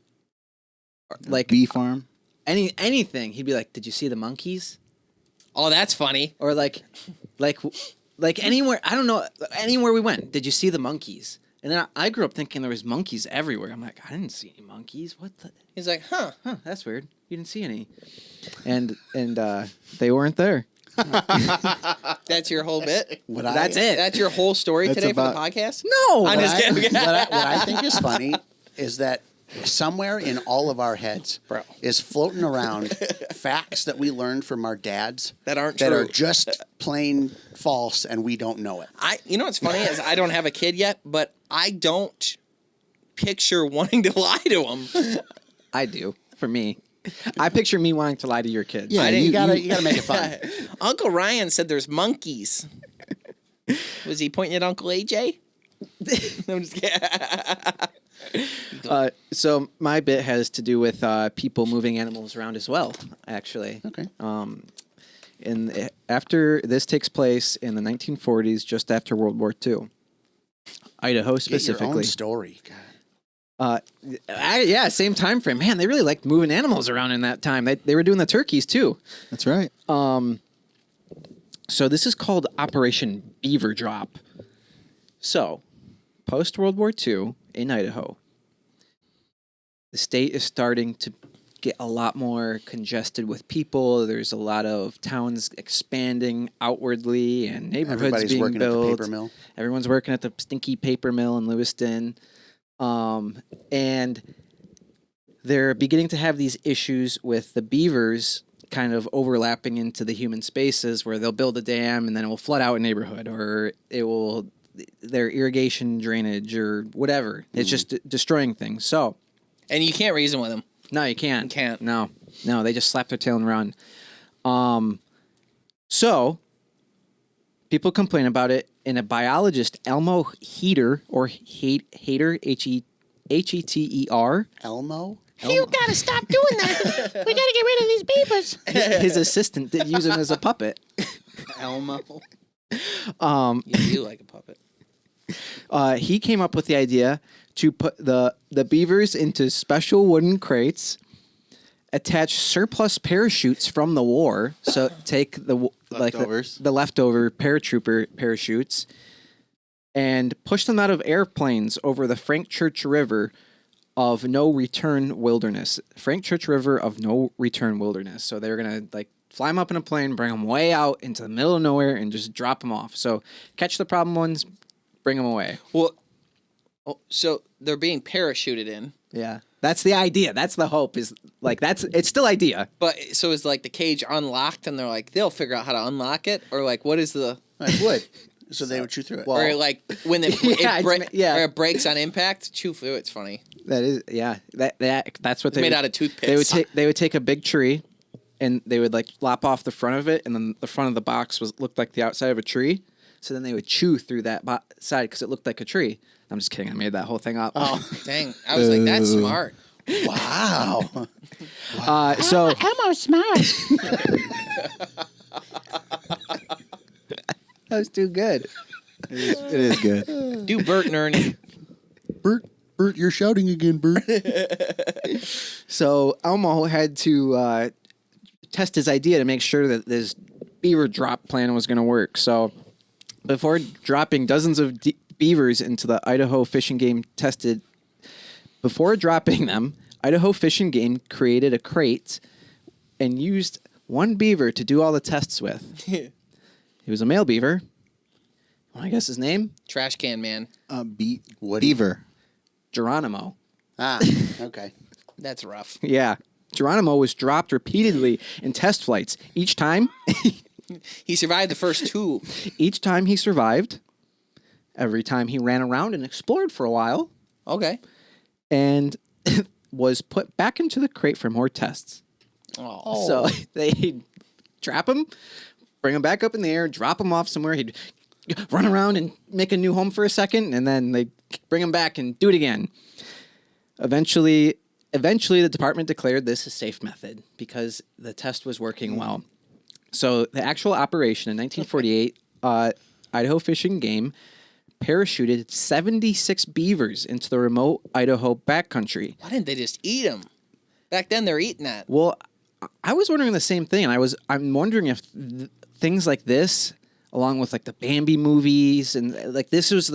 Like bee farm. Anything. He'd be like, "Did you see the monkeys?" Oh, that's funny. Or like anywhere. I don't know. Anywhere we went, did you see the monkeys? And then I grew up thinking there was monkeys everywhere. I'm like, I didn't see any monkeys. What the? He's like, huh? That's weird. You didn't see any. And they weren't there. That's your whole bit? That's it. That's your whole story That's today for the about- podcast? No. I'm just kidding. What I think is funny is that somewhere in all of our heads is floating around facts that we learned from our dads That aren't that true. are just plain false, and we don't know it. You know what's funny is I don't have a kid yet, but I don't picture wanting to lie to him. I do. For me, I picture me wanting to lie to your kids. Yeah, You gotta make it fun. Uncle Ryan said there's monkeys. Was he pointing at Uncle AJ? I'm just kidding. So my bit has to do with people moving animals around as well. Actually, Okay. After this takes place in the 1940s, just after World War II, Idaho Get your specifically. own story. God. Yeah, same time frame. Man, they really liked moving animals around in that time. They were doing the turkeys too. That's right. So this is called Operation Beaver Drop. So, post World War II in Idaho, the state is starting to get a lot more congested with people. There's a lot of towns expanding outwardly and neighborhoods Everybody's being working built. at the paper mill. Everyone's working at the stinky paper mill in Lewiston. And they're beginning to have these issues with the beavers kind of overlapping into the human spaces where they'll build a dam and then it will flood out a neighborhood, or it will their irrigation drainage or whatever. It's just destroying things. So, And you can't reason with them. no, you can't. You can't. No, they just slap their tail and run. So people complain about it, and a biologist, Elmo Heater, or Hater, Heter, Elmo? You gotta stop doing that. We gotta get rid of these beavers. his assistant, did use him as a puppet. Elmo? You do like a puppet. He came up with the idea to put the beavers into special wooden crates, attach surplus parachutes from the war. So take the Leftovers. the leftover paratrooper parachutes, and push them out of airplanes over the Frank Church River of No Return Wilderness. Frank Church River of No Return Wilderness. So they're gonna fly them up in a plane, bring them way out into the middle of nowhere, and just drop them off. So catch the problem ones, bring them away. Well, so they're being parachuted in. Yeah, that's the idea. That's the hope. Is it's still idea. But so is the cage unlocked and they'll figure out how to unlock it? Or what is the... I would. So they would chew through it. Or when Yeah, or it breaks on impact, chew through it's funny. That is, yeah. That's what It's made out of toothpicks. They would take a big tree, and they would lop off the front of it, and then the front of the box looked like the outside of a tree. So then they would chew through that side because it looked like a tree. I'm just kidding. I made that whole thing up. Oh, dang. I was like, that's smart. Wow. So Elmo's smart. that was too good. It is good. Do Bert and Ernie. Bert, you're shouting again, Bert. So Elmo had to test his idea to make sure that this beaver drop plan was going to work. So before dropping dozens of beavers into the Idaho Fish and Game before dropping them, Idaho Fish and Game created a crate and used one beaver to do all the tests with. He was a male beaver. Want to guess his name? Trash can man. Beaver. Geronimo. Okay. That's rough. Yeah. Geronimo was dropped repeatedly in test flights. Each time He survived the first two. he survived. Every time he ran around and explored for a while. Okay. And was put back into the crate for more tests. Oh. So they'd trap him, bring him back up in the air, drop him off somewhere. He'd run around and make a new home for a second, and then they'd bring him back and do it again. Eventually, the department declared this a safe method because the test was working well. So the actual operation in 1948, Idaho Fish and Game parachuted 76 beavers into the remote Idaho backcountry. Why didn't they just eat them? Back then, they're eating that. Well, I was wondering the same thing. I'm wondering if things like this, along with the Bambi movies, and this was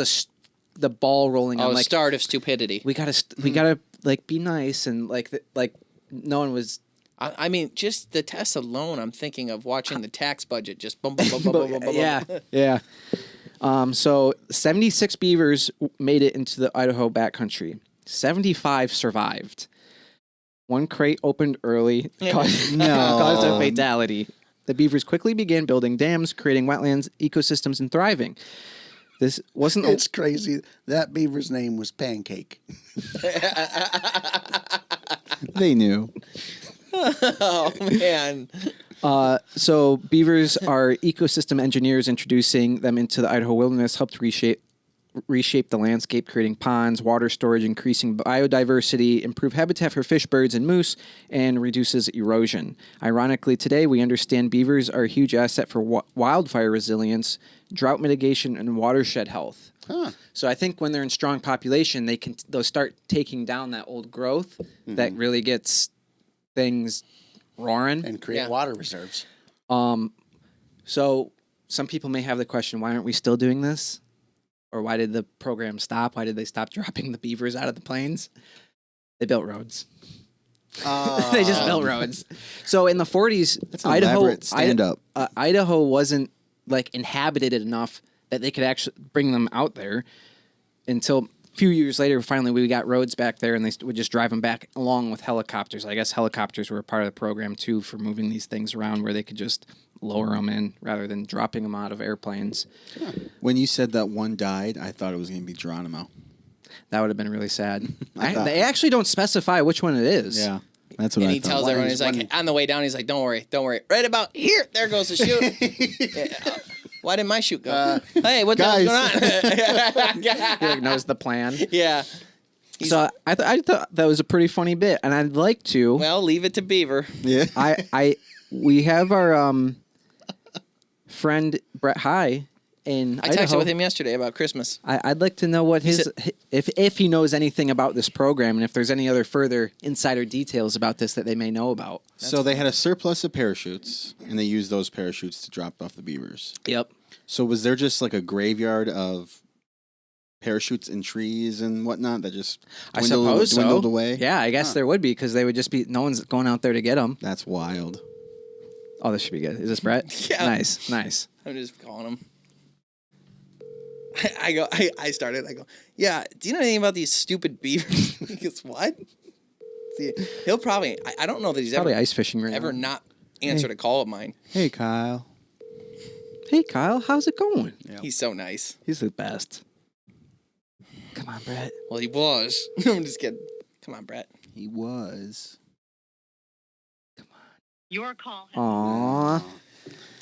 the ball rolling on. Start of stupidity. We gotta be nice and no one was. I mean, just the test alone, I'm thinking of watching the tax budget just boom, boom, boom, boom, boom, boom, boom. Yeah. So 76 beavers made it into the Idaho backcountry. 75 survived. One crate opened early, caused a fatality. The beavers quickly began building dams, creating wetlands, ecosystems, and thriving. This wasn't... It's crazy. That beaver's name was Pancake. They knew. Oh, man. So beavers are ecosystem engineers. Introducing them into the Idaho wilderness helped reshape the landscape, creating ponds, water storage, increasing biodiversity, improve habitat for fish, birds, and moose, and reduces erosion. Ironically, today we understand beavers are a huge asset for wildfire resilience, drought mitigation, and watershed health. Huh. So I think when they're in strong population, they'll start taking down that old growth that really gets things roaring And create water reserves. So some people may have the question, why aren't we still doing this? Or why did the program stop? Why did they stop dropping the beavers out of the plains? They built roads. They just built roads. So in the 40s, That's an elaborate stand-up. Idaho wasn't like inhabited enough that they could actually bring them out there until a few years later. Finally, we got roads back there, and they would just drive them back along with helicopters. I guess helicopters were a part of the program too for moving these things around, where they could just lower them in rather than dropping them out of airplanes. When you said that one died, I thought it was going to be Geronimo. That would have been really sad. They actually don't specify which one it is. Yeah, that's what And I he thought. tells everyone, he's like, on the way down, he's like, don't worry. Right about here, there goes the chute. Yeah. Why didn't my chute go? Hey, what the hell's going on? He like knows the plan. Yeah. So I thought that was a pretty funny bit, and I'd like to. Well, leave it to Beaver. Yeah. We have our friend Brett High in I Idaho. texted with him yesterday about Christmas. I'd like to know what if he knows anything about this program, and if there's any other further insider details about this that they may know about. So they had a surplus of parachutes, and they used those parachutes to drop off the beavers. Yep. So was there just like a graveyard of parachutes and trees and whatnot that just dwindled away? Yeah, I guess there would be, because they would just be, no one's going out there to get them. That's wild. Oh, this should be good. Is this Brett? Yeah. Nice. I'm just calling him. I go, yeah, do you know anything about these stupid beavers? He goes, what? See, he'll probably, I don't know that he's Probably ever ice fishing right ever now. not answered a call of mine. Hey, Kyle. Hey, Kyle, how's it going? Yep. He's so nice. He's the best. Come on, Brett. Well, he was. I'm just kidding. Come on, Brett. He was. Your call. Aww.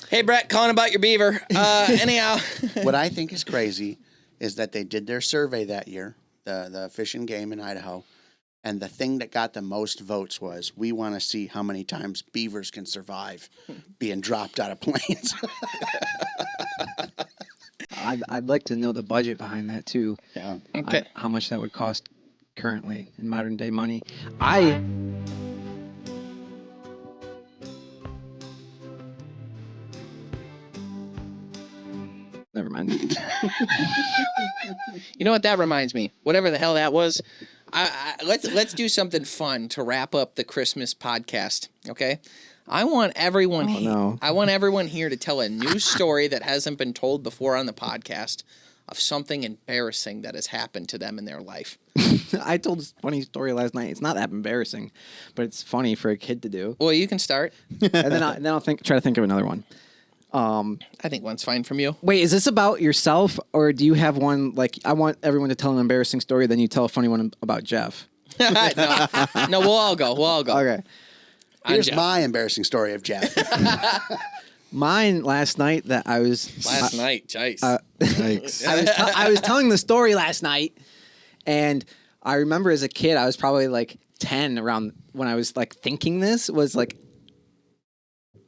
Hey, Brett, calling about your beaver. Anyhow. What I think is crazy is that they did their survey that year, the Fish and Game in Idaho, and the thing that got the most votes was, we want to see how many times beavers can survive being dropped out of planes. I'd like to know the budget behind that too. Yeah. Okay. How much that would cost currently in modern day money. Never mind. You know what that reminds me? Whatever the hell that was. Let's do something fun to wrap up the Christmas podcast. Okay. I want everyone. no. I want everyone here to tell a new story that hasn't been told before on the podcast of something embarrassing that has happened to them in their life. I told a funny story last night. It's not that embarrassing, but it's funny for a kid to do. Well, you can start. And then I'll try to think of another one. I think one's fine from you. Wait, is this about yourself, or do you have one, like, I want everyone to tell an embarrassing story, then you tell a funny one about Jeff? No, we'll all go. Okay. Here's Jeff. my embarrassing story of Jeff. Mine last night that I was... Last night, jeez. Yikes. I was telling the story last night, and I remember as a kid, I was probably like 10 around when I was like thinking this was like,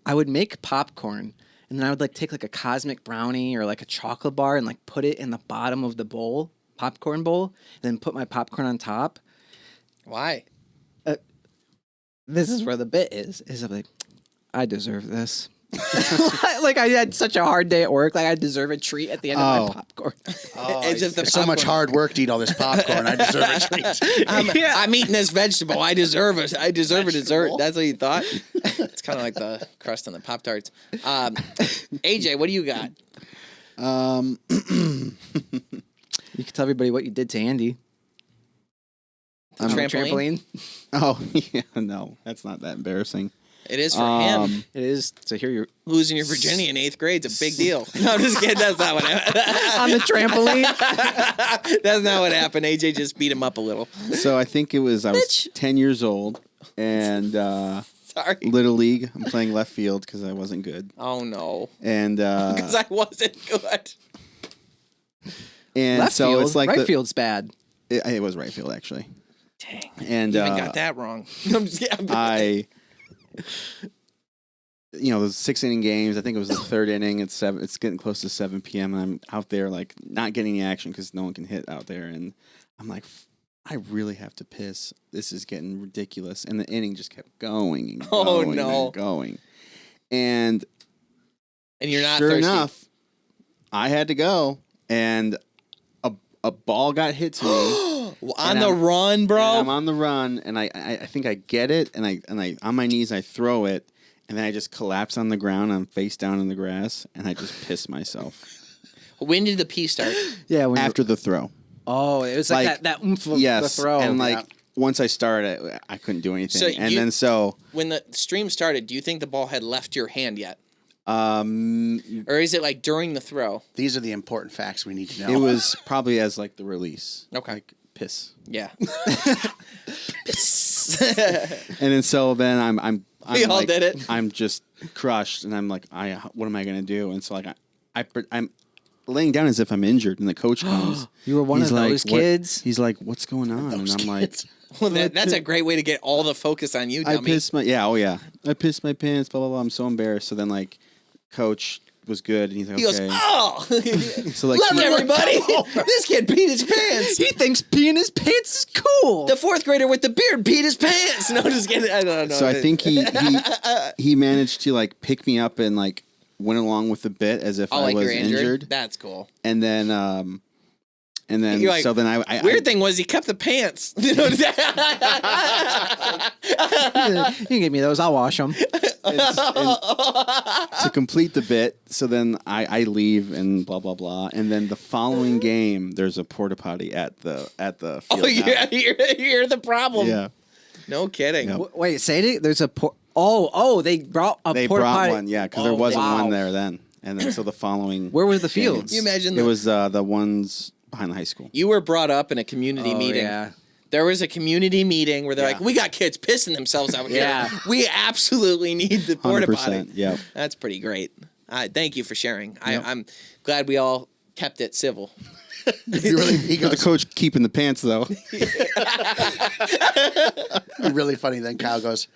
I would make popcorn, and then I would like take like a cosmic brownie or like a chocolate bar and like put it in the bottom of the bowl, popcorn bowl, and then put my popcorn on top. Why? This is where the bit is I'm like, I deserve this. Like, I had such a hard day at work. Like, I deserve a treat at the end of my popcorn. As if the There's so much popcorn- hard work to eat all this popcorn. I deserve a treat. I'm eating this vegetable. I deserve it. I deserve a dessert. That's what you thought? It's kind of like the crust on the Pop-Tarts. AJ, what do you got? You can tell everybody what you did to Andy. On the Trampoline? Oh, yeah, no, that's not that embarrassing. It is for him. It is to hear your Losing your virginity in 8th grade is a big deal. No, I'm just kidding. That's not what happened. on the trampoline. That's not what happened. AJ just beat him up a little. So I think I was 10 years old, and Sorry. Little League. I'm playing left field because I wasn't good. Oh, no. And Because I wasn't good. and Left so field. it's like right field's bad. it was right field actually. Dang. And You even got that wrong. No, I'm just kidding. Those 6-inning games. I think it was the third inning. It's getting close to 7 p.m. and I'm out there like not getting any action because no one can hit out there. And I'm like, I really have to piss. This is getting ridiculous. And the inning just kept going and Oh, going no. and going. And And you're not sure thirsty. enough, I had to go, and a ball got hit to me. On the run, bro. I'm on the run, and I think I get it, and I on my knees I throw it, and then I just collapse on the ground. I'm face down in the grass, and I just piss myself. When did the pee start? Yeah. After the throw. Oh, it was like that oomph of the throw. And once I started, I couldn't do anything. So when the stream started, do you think the ball had left your hand yet? Or is it like during the throw? These are the important facts we need to know. It was probably as like the release. Okay. Like piss. Yeah. And then so then I'm we all like, did it. I'm just crushed, and I'm like, what am I gonna do? And so like I'm laying down as if I'm injured, and the coach comes. You were one of those kids? He's like, what's going on? And I'm like, well, that's a great way to get all the focus on you, dummy. I pissed my I pissed my pants, blah blah blah. I'm so embarrassed. So then like coach was good, and he's like, he okay. goes, oh, So like love everybody. This kid peed his pants. He thinks peeing his pants is cool. The fourth grader with the beard peed his pants. No, just kidding. I don't know. So I think he managed to like pick me up and like went along with the bit as if I like was you're injured. That's cool. And then You're like, so then I weird thing was he kept the pants. You know, You give me those, I'll wash them. and to complete the bit. So then I leave and blah blah blah. And then the following game, there's a porta potty at the field. Oh, you're the problem. Yeah. No kidding. Yep. Wait, say it. There's a they brought a They porta brought potty. one, yeah, because there wasn't wow. one there then. And then so the following. Where was the game, fields? Can you imagine It was the ones behind the high school. You were brought up in a community meeting. Yeah. There was a community meeting where they're Yeah. like, we got kids pissing themselves out Yeah. here. We absolutely need the porta potty. 100%. Yeah. That's pretty great. Thank you for sharing. Yep. I'm glad we all kept it civil. He The goes, coach keeping the pants though. really funny. Then Kyle goes,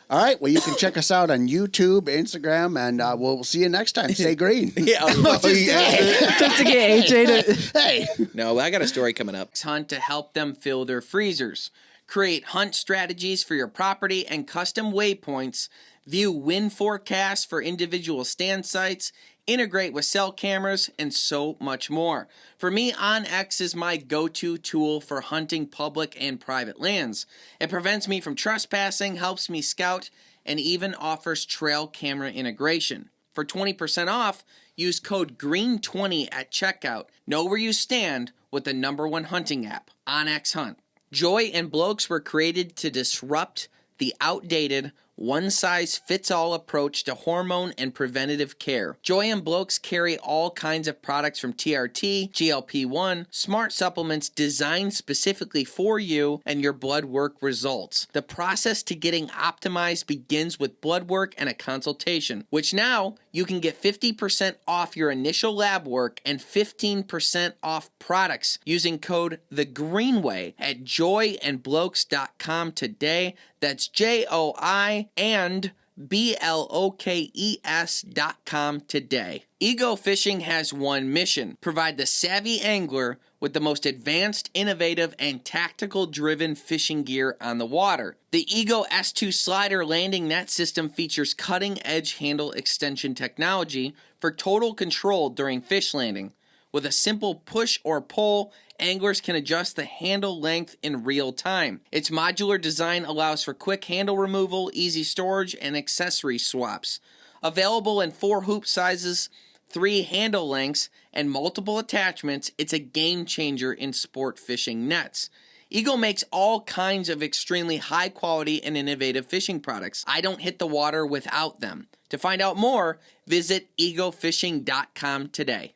all right, well, you can check us out on YouTube, Instagram, and we'll see you next time. Stay green. Yeah. Just to get AJ to. Hey. No, I got a story coming up. Hunt to help them fill their freezers. Create hunt strategies for your property and custom waypoints. View wind forecasts for individual stand sites. Integrate with cell cameras, and so much more. For me, OnX is my go-to tool for hunting public and private lands. It prevents me from trespassing, helps me scout, and even offers trail camera integration. For 20% off, use code GREEN20 at checkout. Know where you stand with the #1 hunting app, OnX Hunt. Joy and Blokes were created to disrupt the outdated one-size-fits-all approach to hormone and preventative care. Joy and Blokes carry all kinds of products from TRT, GLP-1, smart supplements designed specifically for you and your blood work results. The process to getting optimized begins with blood work and a consultation, which now you can get 50% off your initial lab work and 15% off products using code THEGREENWAY at joyandblokes.com today. That's JOI and BLOKES.com today. Ego Fishing has one mission: provide the savvy angler with the most advanced, innovative, and tactical-driven fishing gear on the water. The Ego S2 Slider landing net system features cutting-edge handle extension technology for total control during fish landing. With a simple push or pull, anglers can adjust the handle length in real time. Its modular design allows for quick handle removal, easy storage, and accessory swaps. Available in 4 hoop sizes, 3 handle lengths, and multiple attachments, it's a game changer in sport fishing nets. Ego makes all kinds of extremely high quality and innovative fishing products. I don't hit the water without them. To find out more, visit egofishing.com today.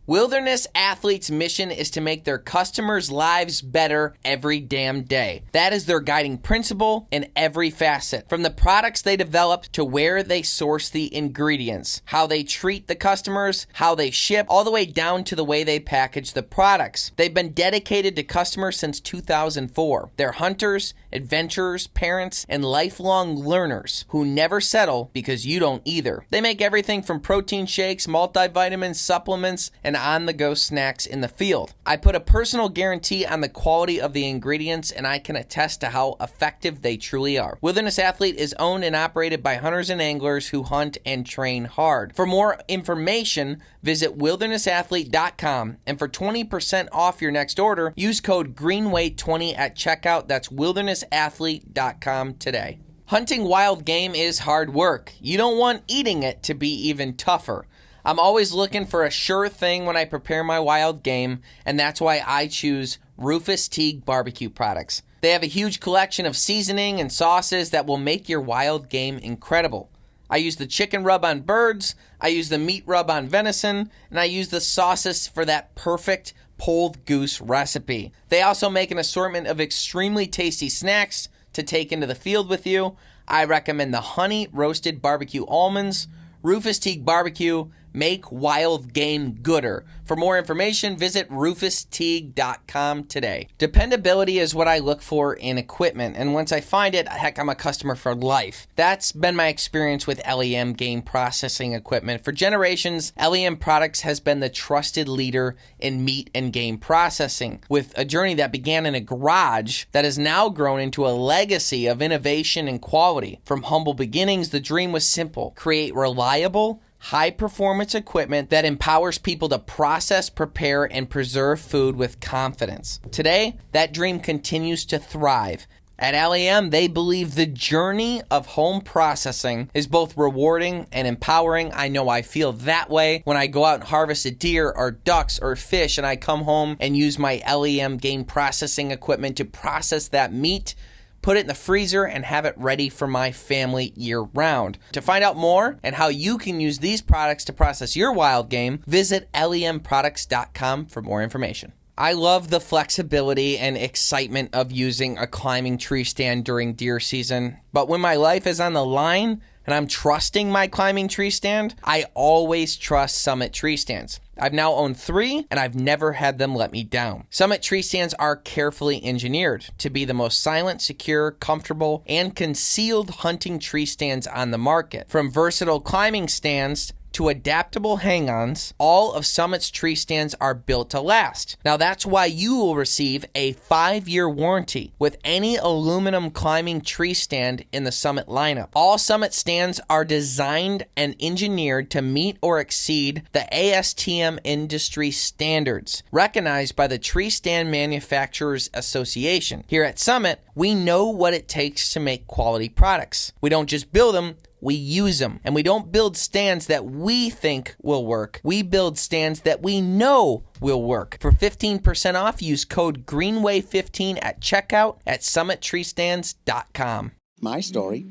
Wilderness Athletes' mission is to make their customers' lives better every damn day. That is their guiding principle in every facet. From the products they develop to where they source the ingredients, how they treat the customers, how they ship, all the way down to the way they package the products. They've been dedicated to customers since 2004. They're hunters, adventurers, parents, and lifelong learners who never settle because you don't either. They make everything from protein shakes, multivitamins, supplements, and and on-the-go snacks in the field. I put a personal guarantee on the quality of the ingredients, and I can attest to how effective they truly are. Wilderness Athlete is owned and operated by hunters and anglers who hunt and train hard. For more information, visit wildernessathlete.com, and for 20% off your next order, use code GREENWAY20 at checkout. That's wildernessathlete.com today. Hunting wild game is hard work. You don't want eating it to be even tougher. I'm always looking for a sure thing when I prepare my wild game, and that's why I choose Rufus Teague barbecue products. They have a huge collection of seasoning and sauces that will make your wild game incredible. I use the chicken rub on birds, I use the meat rub on venison, and I use the sauces for that perfect pulled goose recipe. They also make an assortment of extremely tasty snacks to take into the field with you. I recommend the honey roasted barbecue almonds. Rufus Teague Barbecue, make wild game gooder. For more information, visit rufusteague.com today. Dependability is what I look for in equipment, and once I find it, heck, I'm a customer for life. That's been my experience with LEM game processing equipment. For generations, LEM Products has been the trusted leader in meat and game processing, with a journey that began in a garage that has now grown into a legacy of innovation and quality. From humble beginnings, the dream was simple: create reliable, high-performance equipment that empowers people to process, prepare, and preserve food with confidence. Today, that dream continues to thrive. At LEM, they believe the journey of home processing is both rewarding and empowering. I know I feel that way when I go out and harvest a deer or ducks or fish, and I come home and use my LEM game processing equipment to process that meat, put it in the freezer, and have it ready for my family year-round. To find out more and how you can use these products to process your wild game, visit lemproducts.com for more information. I love the flexibility and excitement of using a climbing tree stand during deer season, but when my life is on the line and I'm trusting my climbing tree stand, I always trust Summit tree stands. I've now owned 3, and I've never had them let me down. Summit tree stands are carefully engineered to be the most silent, secure, comfortable, and concealed hunting tree stands on the market. From versatile climbing stands to adaptable hang-ons, all of Summit's tree stands are built to last. Now that's why you will receive a 5-year warranty with any aluminum climbing tree stand in the Summit lineup. All Summit stands are designed and engineered to meet or exceed the ASTM industry standards, recognized by the Tree Stand Manufacturers Association. Here at Summit, we know what it takes to make quality products. We don't just build them, we use them. And we don't build stands that we think will work. We build stands that we know will work. For 15% off, use code GREENWAY15 at checkout at summittreestands.com. My story,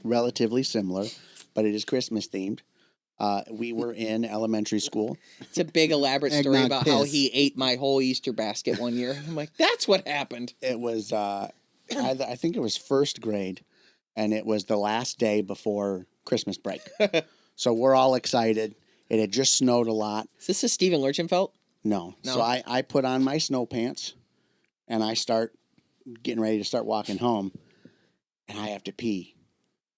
relatively similar, but it is Christmas themed. We were in elementary school. It's a big elaborate story Eggnog about how piss. he ate my whole Easter basket one year. I'm like, that's what happened. It was, I think it was first grade, and it was the last day before Christmas break. So we're all excited. It had just snowed a lot. Is this a Steven Lurchenfeld? No. No. So I put on my snow pants, and I start getting ready to start walking home, and I have to pee,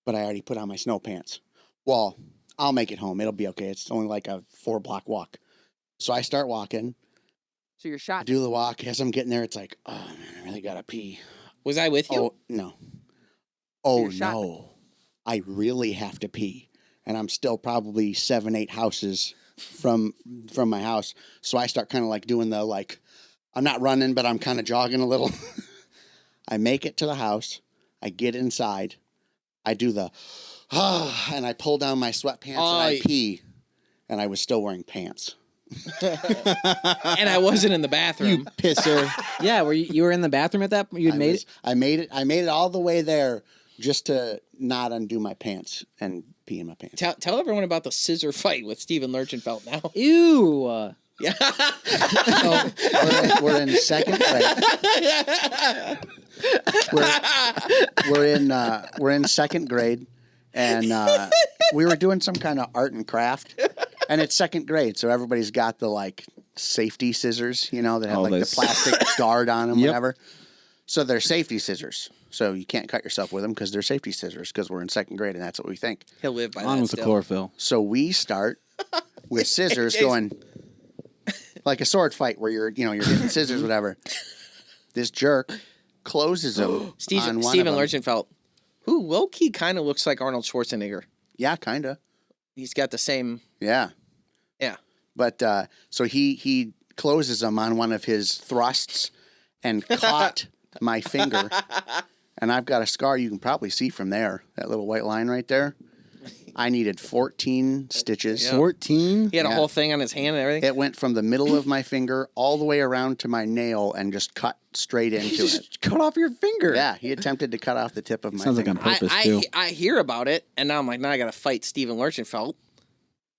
but I already put on my snow pants. Well, I'll make it home. It'll be okay. It's only like a 4-block walk. So I start walking. So you're I shot. do the walk. As I'm getting there, it's like, oh, man, I really got to pee. Was I with you? Oh, no. Oh, you're shot. no. I really have to pee. And I'm still probably 7-8 houses from my house. So I start kind of like doing the, like, I'm not running, but I'm kind of jogging a little. I make it to the house. I get inside. I do the, and I pull down my sweatpants and I pee. And I was still wearing pants. And I wasn't in the bathroom. You pisser. Yeah, you were in the bathroom at that point? You'd made it? I made it all the way there just to not undo my pants and pee in my pants. Tell everyone about the scissor fight with Steven Lurchenfeld now. Ew. Yeah. So we're in second grade. We're in second grade, and we were doing some kind of art and craft, and it's second grade, so everybody's got the like safety scissors, that have like the plastic guard on them, whatever. So they're safety scissors. So you can't cut yourself with them because they're safety scissors because we're in second grade and that's what we think. He'll live by On that with the still. chlorophyll. So we start with scissors going, like a sword fight where you're getting scissors, whatever. This jerk closes him on Steven one of them. Lurchenfeld, who low-key kind of looks like Arnold Schwarzenegger. Yeah, kind of. He's got the same... Yeah. Yeah. But so he closes him on one of his thrusts and caught my finger. And I've got a scar you can probably see from there, that little white line right there. I needed 14 stitches. 14? He had a Yeah. whole thing on his hand and everything. It went from the middle of my finger all the way around to my nail and just cut straight into it. Just cut off your finger. Yeah, he attempted to cut off the tip of my Sounds like finger. on purpose, too. I hear about it, and now I'm like, now I got to fight Steven Lurchenfeld.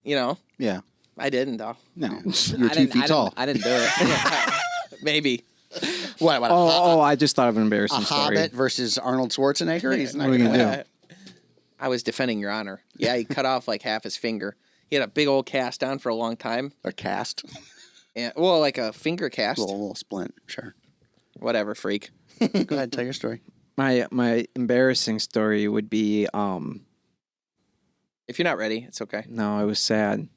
You know? Yeah. I didn't, though. No. You're 2 feet tall. I didn't do it. Maybe. What I just thought of an a embarrassing story. hobbit versus Arnold Schwarzenegger? He's not What are we gonna gonna win. do? I was defending your honor. Yeah, he cut off like half his finger. He had a big old cast on for a long time. A cast? And, well, like a finger cast. Little splint, sure. Whatever, freak. Go ahead, tell your story. My embarrassing story would be If you're not ready, it's okay. no, it was sad.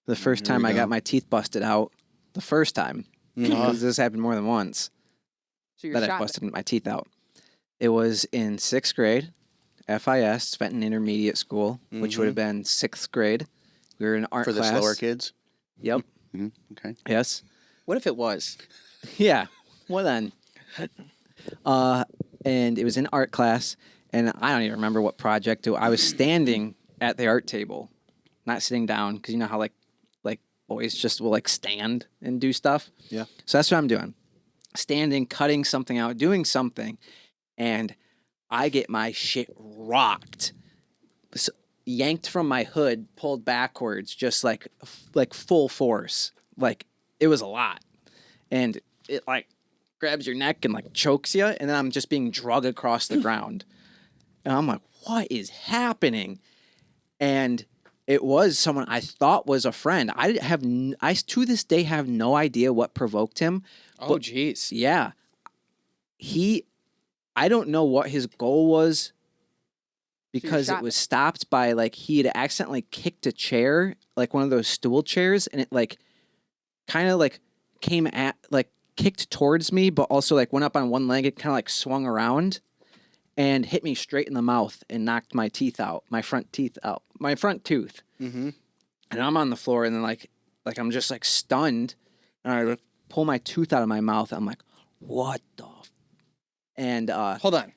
The first Here time we I go. got my teeth busted out. The first time. Because this happened more than once. So you're That I shot. busted my teeth out. It was in 6th grade, FIS, Fenton Intermediate School, which would have been 6th grade. We were in art For the class. slower kids? Yep. Okay. Yes. What if it was? Yeah. Well then. And it was in art class, and I don't even remember what project. I was standing at the art table, not sitting down, because you know how like boys just will like stand and do stuff. Yeah. So that's what I'm doing, standing, cutting something out, doing something, and I get my shit rocked, yanked from my hood, pulled backwards, just like full force. Like it was a lot, and it like grabs your neck and like chokes you, and then I'm just being dragged across the ground. And I'm like, what is happening? And it was someone I thought was a friend. I to this day have no idea what provoked him. Oh, jeez. Yeah. I don't know what his goal was, because it shot was stopped by like he had accidentally kicked a chair, like one of those stool chairs, and it like kind of like came at like kicked towards me, but also like went up on one leg. It kind of like swung around and hit me straight in the mouth and knocked my teeth out, my front tooth. Mm-hmm. And I'm on the floor, and then like I'm just like stunned, and I pull my tooth out of my mouth. I'm like, what the? And Hold on.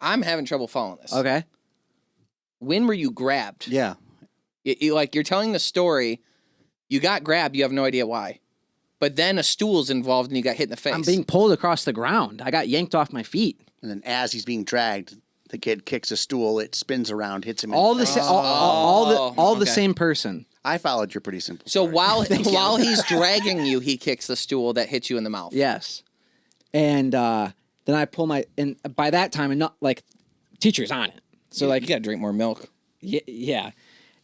I'm having trouble following this. okay, When were you grabbed? Yeah. You're telling the story. You got grabbed. You have no idea why. But then a stool's involved and you got hit in the face. I'm being pulled across the ground. I got yanked off my feet. And then as he's being dragged, the kid kicks a stool, it spins around, hits him in All the the face. all the okay. same person. I followed your pretty simple So story. while he's dragging you, he kicks the stool that hits you in the mouth. Yes. And then I pull and by that time, and not like teacher's on it. So like you gotta drink more milk. yeah.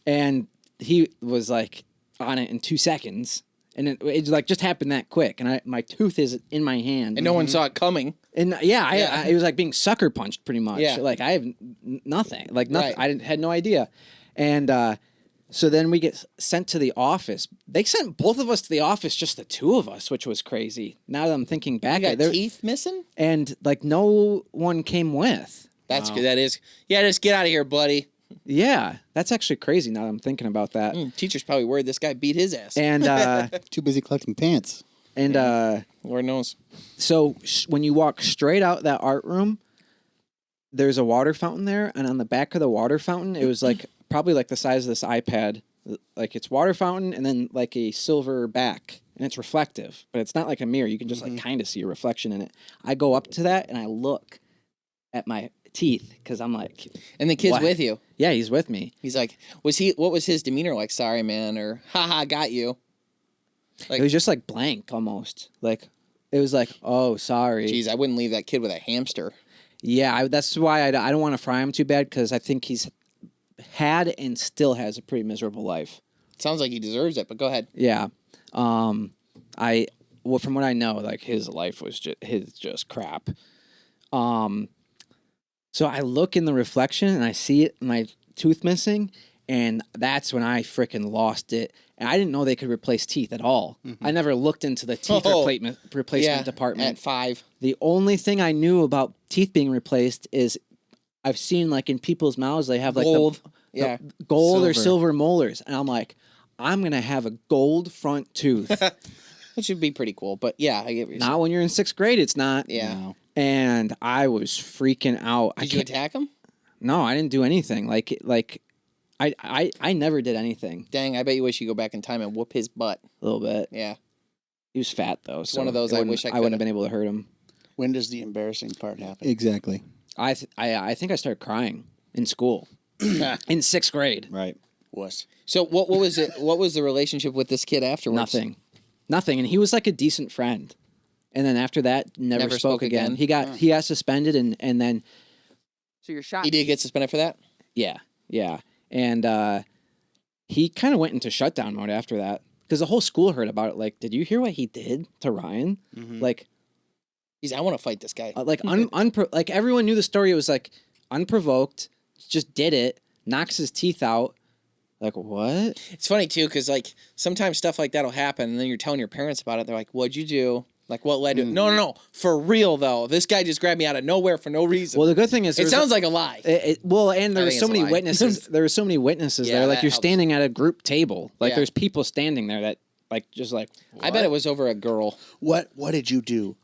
And he was like on it in 2 seconds. And it like just happened that quick. And my tooth is in my hand. And no one saw it coming. And yeah, it was like being sucker punched pretty much. Yeah. Like I have nothing. Like nothing. Right. Had no idea. And so then we get sent to the office. They sent both of us to the office, just the two of us, which was crazy. Now that I'm thinking back, You got teeth missing? and like no one came with. That's good. That is. Yeah, just get out of here, buddy. Yeah, that's actually crazy. Now that I'm thinking about that. Teacher's probably worried this guy beat his ass. And Too busy collecting pants. Lord knows. so when you walk straight out that art room, there's a water fountain there, and on the back of the water fountain, it was like probably like the size of this iPad. Like it's water fountain and then like a silver back, and it's reflective, but it's not like a mirror. You can just like kind of see a reflection in it. I go up to that and I look at my teeth because I'm like, And the kid's What? with you. yeah, he's with me. He's like, what was his demeanor like? Sorry, man, or haha, got you. Like, It was just like blank almost. Like it was like, oh, sorry. geez, I wouldn't leave that kid with a hamster. Yeah, that's why I don't want to fry him too bad, because I think he's had and still has a pretty miserable life. Sounds like he deserves it, but go ahead. Yeah. From what I know, like his life was just crap. So I look in the reflection and I see my tooth missing, And that's when I freaking lost it. And I didn't know they could replace teeth at all. I never looked into the teeth replacement department. At 5. The only thing I knew about teeth being replaced is I've seen like in people's mouths, they have like Gold. the gold or Silver. silver molars. And I'm like, I'm going to have a gold front tooth. Which would be pretty cool. But yeah, I get what you're saying. Not when you're in 6th grade. It's not. Yeah. No. And I was freaking out. Did you attack him? No, I didn't do anything. I never did anything. Dang, I bet you wish you could go back in time and whoop his butt. A little bit. Yeah. He was fat though. So one of those it I wouldn't- wish I wouldn't coulda. have been able to hurt him. When does the embarrassing part happen? Exactly. I think I started crying in school in 6th grade. Right. Was So what was it? What was the relationship with this kid afterwards? Nothing. And he was like a decent friend. And then after that, never spoke again. He got suspended and then So you're shot. He did get suspended for that? yeah. And he kind of went into shutdown mode after that because the whole school heard about it. Like, did you hear what he did to Ryan? Like, He's I want to fight this guy. like like everyone knew the story. It was like unprovoked, just did it, knocks his teeth out. Like, what? It's funny too, because like sometimes stuff like that'll happen, and then you're telling your parents about it. They're like, "What'd you do? Like, what led to it?" No. For real though, this guy just grabbed me out of nowhere for no reason. Well, the good thing is it sounds like a lie. Well, and there I were think so it's a many lie. witnesses. There were so many witnesses Yeah, there. Like that you're helps. standing at a group table. Like Yeah. there's people standing there that like just like. I bet it was over a girl. what did you do?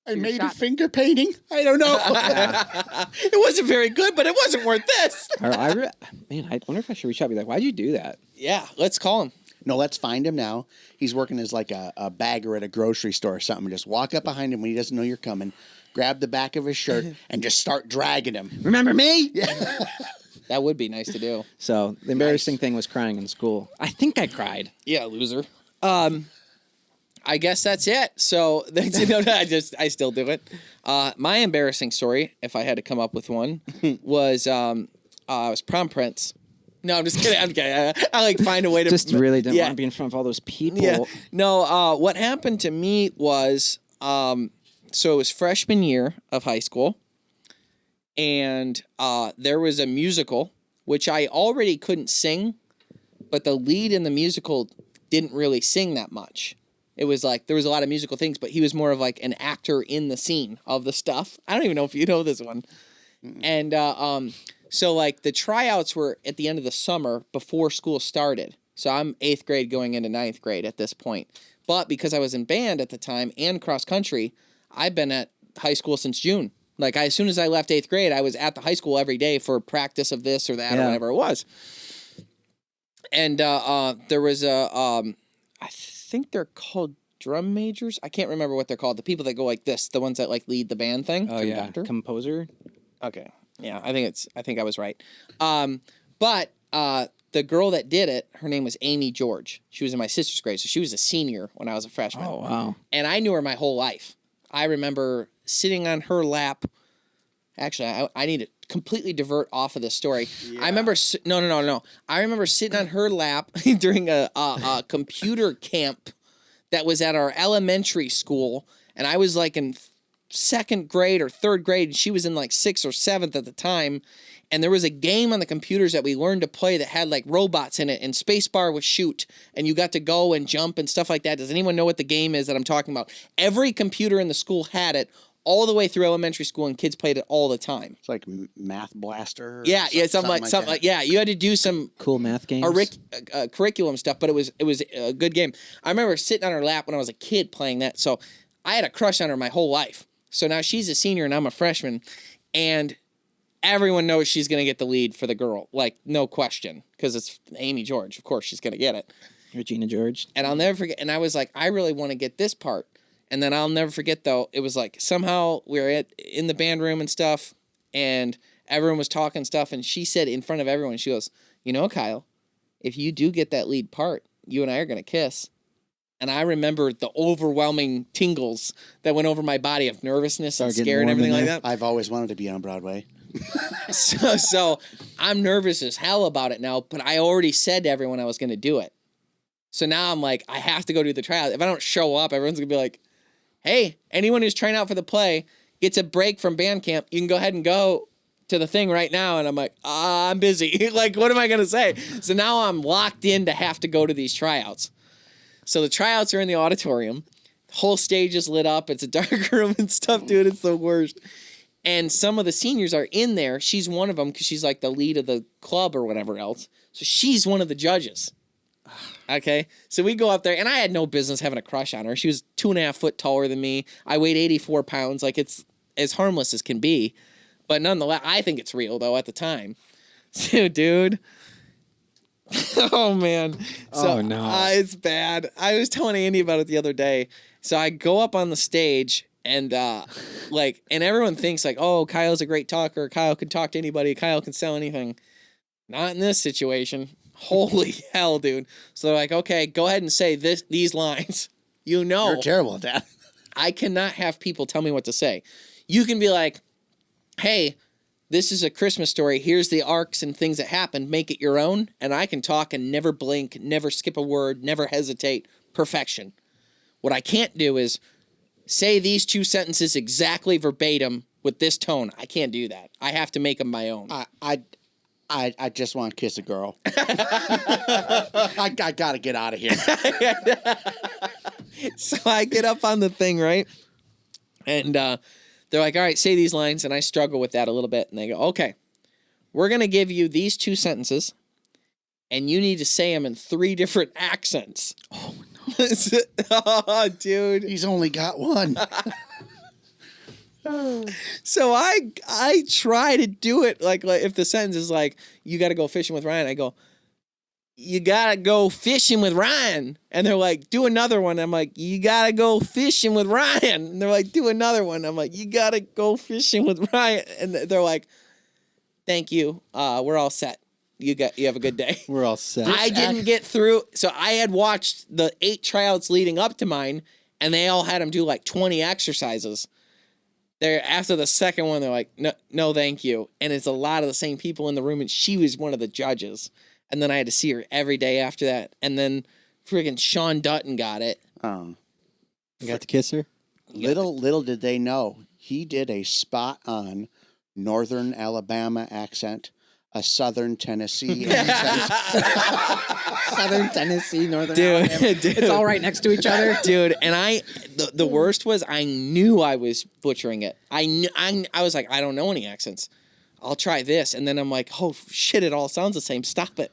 I You're made a shot. finger painting. I don't know. It wasn't very good, but it wasn't worth this. Man, I wonder if I should reach out and be like, why'd you do that? Yeah, let's call him. No, let's find him now. He's working as like a bagger at a grocery store or something. Just walk up behind him when he doesn't know you're coming, grab the back of his shirt, and just start dragging him. Remember me? That would be nice to do. So the embarrassing thing was crying in school. I think I cried. Yeah, loser. I guess that's it. So I still do it. My embarrassing story, if I had to come up with one, was I was prom prince. No, I'm just kidding. I'm kidding. I like find a way to Just really didn't yeah. want to be in front of all those people. Yeah. No, what happened to me was so it was freshman year of high school, and there was a musical which I already couldn't sing, but the lead in the musical didn't really sing that much. It was like there was a lot of musical things, but he was more of like an actor in the scene of the stuff. I don't even know if you know this one. And so like the tryouts were at the end of the summer before school started. So I'm 8th grade going into 9th grade at this point. But because I was in band at the time and cross country, I've been at high school since June. Like as soon as I left 8th grade, I was at the high school every day for practice of this or that or whatever it was. And there was I think they're called drum majors. I can't remember what they're called. The people that go like this, the ones that like lead the band thing. Oh yeah, Conductor? composer. Okay. Yeah, I think I was right. But the girl that did it, her name was Amy George. She was in my sister's grade, so she was a senior when I was a freshman. Oh wow. And I knew her my whole life. I remember sitting on her lap. Actually, I need to completely divert off of this story. I remember no. I remember sitting on her lap during a computer camp that was at our elementary school, and I was like in 2nd grade or 3rd grade, and she was in like 6th or 7th at the time. And there was a game on the computers that we learned to play that had like robots in it, and spacebar was shoot, and you got to go and jump and stuff like that. Does anyone know what the game is that I'm talking about? Every computer in the school had it all the way through elementary school, and kids played it all the time. It's like Math Blaster. Or Something like that. yeah. You had to do some Cool math games. curriculum stuff, but it was a good game. I remember sitting on her lap when I was a kid playing that, so I had a crush on her my whole life. So now she's a senior and I'm a freshman, and everyone knows she's going to get the lead for the girl, like no question, because it's Amy George. Of course, she's going to get it. Regina George. And I'll never forget. And I was like, I really want to get this part. And then I'll never forget, though, it was like somehow we were in the band room and stuff, and everyone was talking stuff, and she said in front of everyone, she goes, "You know, Kyle, if you do get that lead part, you and I are going to kiss." And I remember the overwhelming tingles that went over my body of nervousness and Start getting scare and warm in everything like there. that. I've always wanted to be on Broadway. So I'm nervous as hell about it now, but I already said to everyone I was going to do it. So now I'm like, I have to go do the tryout. If I don't show up, everyone's going to be like, "Hey, anyone who's trying out for the play gets a break from band camp. You can go ahead and go." to the thing right now, and I'm like, I'm busy. Like, what am I going to say? So now I'm locked in to have to go to these tryouts. So the tryouts are in the auditorium. The whole stage is lit up. It's a dark room and stuff, dude. It's the worst. And some of the seniors are in there. She's one of them because she's like the lead of the club or whatever else. So she's one of the judges. Okay. So we go up there, and I had no business having a crush on her. She was 2.5 foot taller than me. I weighed 84 pounds. Like, it's as harmless as can be. But nonetheless, I think it's real, though, at the time. So, dude. Oh, man. So, Oh, no. It's bad. I was telling Andy about it the other day. So I go up on the stage, and and everyone thinks, like, oh, Kyle's a great talker. Kyle can talk to anybody. Kyle can sell anything. Not in this situation. Holy hell, dude. So they're like, okay, go ahead and say these lines. You know. You're terrible at that. I cannot have people tell me what to say. You can be like, hey, this is a Christmas story. Here's the arcs and things that happened. Make it your own. And I can talk and never blink, never skip a word, never hesitate. Perfection. What I can't do is say these 2 sentences exactly verbatim with this tone. I can't do that. I have to make them my own. I just want to kiss a girl. I got to get out of here. So I get up on the thing, right? And they're like, all right, say these lines. And I struggle with that a little bit. And they go, okay, we're going to give you these 2 sentences, and you need to say them in 3 different accents. Oh, no. Oh, dude. He's only got one. So I try to do it like if the sentence is like, you got to go fishing with Ryan, I go, you got to go fishing with Ryan. And they're like, do another one. I'm like, you got to go fishing with Ryan. And they're like, do another one. I'm like, you got to go fishing with Ryan. And they're like, thank you. We're all set. You have a good day. We're all set. I didn't get through. So I had watched the 8 tryouts leading up to mine, and they all had them do like 20 exercises. They're after the second one, they're like, no, thank you. And it's a lot of the same people in the room, and she was one of the judges. And then I had to see her every day after that. And then friggin' Sean Dutton got it. You got to kiss her? Little did they know, he did a spot on Northern Alabama accent, a Southern Tennessee accent. Southern Tennessee, Northern Dude, Alabama. dude. It's all right next to each other. Dude, and the worst was I knew I was butchering it. I was like, I don't know any accents. I'll try this. And then I'm like, oh, shit, it all sounds the same. Stop it.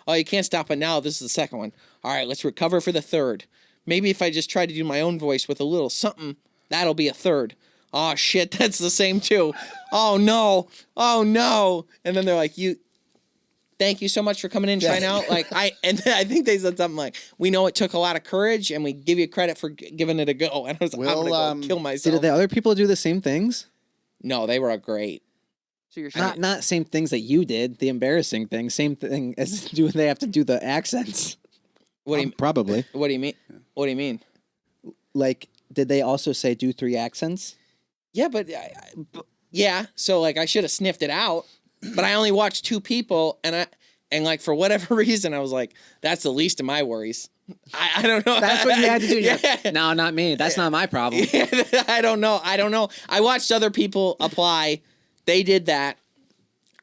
Oh, you can't stop it now. This is the second one. All right, let's recover for the third. Maybe if I just try to do my own voice with a little something, that'll be a third. Oh, shit, that's the same too. Oh, no. Oh, no. And then they're like, thank you so much for coming in, trying out. I think they said something like, we know it took a lot of courage, and we give you credit for giving it a go. And I was like, I'm going to go kill myself. Did the other people do the same things? No, they were great. So you're not same things that you did, the embarrassing thing, same thing as do they have to do the accents? What do you Probably. What do you mean? What do you mean? Like, did they also say do 3 accents? Yeah, but yeah. So like, I should have sniffed it out, but I only watched 2 people, and like for whatever reason, I was like, that's the least of my worries. I don't know. That's what you had to do. Yeah. Like, no, not me. That's not my problem. Yeah, I don't know. I watched other people apply. They did that.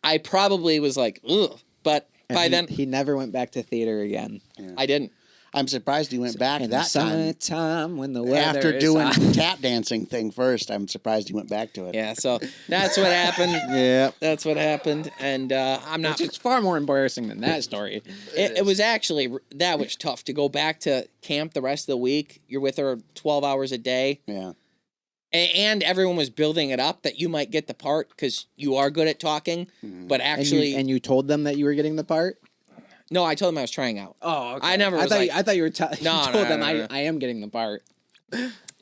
I probably was like, ugh. But And by then, he never went back to theater again. Yeah. I didn't. I'm surprised he went back In that the time. summertime when the weather After is doing hot. the tap dancing thing first, I'm surprised he went back to it. Yeah, so that's what happened. Yeah. That's what happened. And I'm not. Which is far more embarrassing than that story. It was actually, that was tough to go back to camp the rest of the week. You're with her 12 hours a day. Yeah. And everyone was building it up that you might get the part because you are good at talking. But actually, And you told them that you were getting the part? no, I told them I was trying out. Oh, okay. I never was like- I thought you were you No, told no, them no, no. I am getting the part.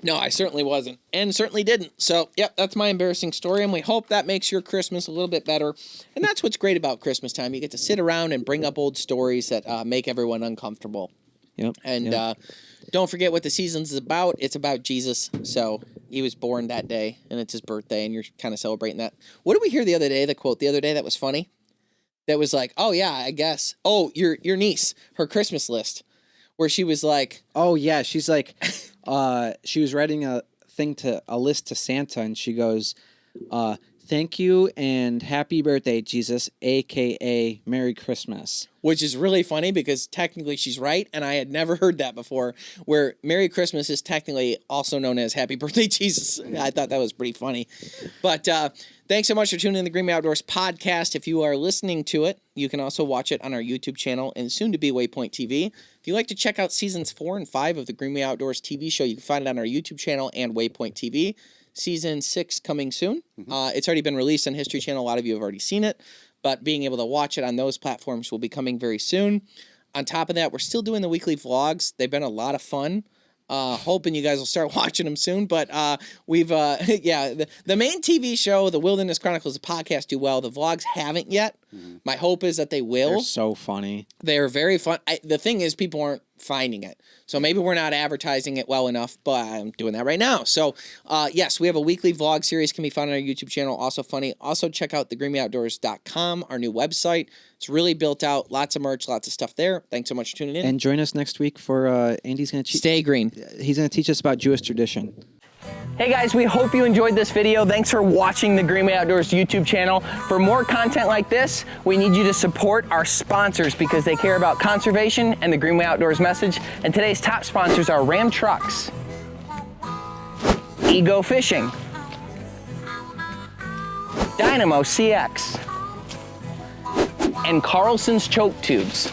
No, I certainly wasn't, and certainly didn't. So, yep, that's my embarrassing story, and we hope that makes your Christmas a little bit better. And that's what's great about Christmas time. You get to sit around and bring up old stories that make everyone uncomfortable. Yep. And don't forget what the season's about. It's about Jesus. So he was born that day, and it's his birthday, and you're kind of celebrating that. What did we hear the other day, the quote the other day that was funny? That was like, oh, yeah, I guess. Oh, your niece, her Christmas list, where she was like, Oh yeah, she's like, she was writing a list to Santa, and she goes, Thank you and happy birthday, Jesus, a.k.a. Merry Christmas. Which is really funny because technically she's right, and I had never heard that before, where Merry Christmas is technically also known as Happy Birthday, Jesus. I thought that was pretty funny. But thanks so much for tuning in to the Greenway Outdoors podcast. If you are listening to it, you can also watch it on our YouTube channel and soon to be Waypoint TV. If you'd like to check out seasons 4 and 5 of the Greenway Outdoors TV show, you can find it on our YouTube channel and Waypoint TV. Season 6 coming soon. It's already been released on History Channel. A lot of you have already seen it, but being able to watch it on those platforms will be coming very soon. On top of that, we're still doing the weekly vlogs. They've been a lot of fun. Hoping you guys will start watching them soon. But we've, the main TV show, The Wilderness Chronicles, the podcast, do well. The vlogs haven't yet. My hope is that they will. They're so funny. They're very fun. The thing is, people aren't finding it. So maybe we're not advertising it well enough, but I'm doing that right now. So, yes, we have a weekly vlog series can be found on our YouTube channel. Also funny. Also, check out thegreenwayoutdoors.com, our new website. It's really built out. Lots of merch, lots of stuff there. Thanks so much for tuning in. And join us next week for Andy's going to Stay green. He's going to teach us about Jewish tradition. Hey guys, we hope you enjoyed this video. Thanks for watching the Greenway Outdoors YouTube channel. For more content like this, we need you to support our sponsors because they care about conservation and the Greenway Outdoors message. And today's top sponsors are Ram Trucks, Ego Fishing, Dynamo CX, and Carlson's Choke Tubes.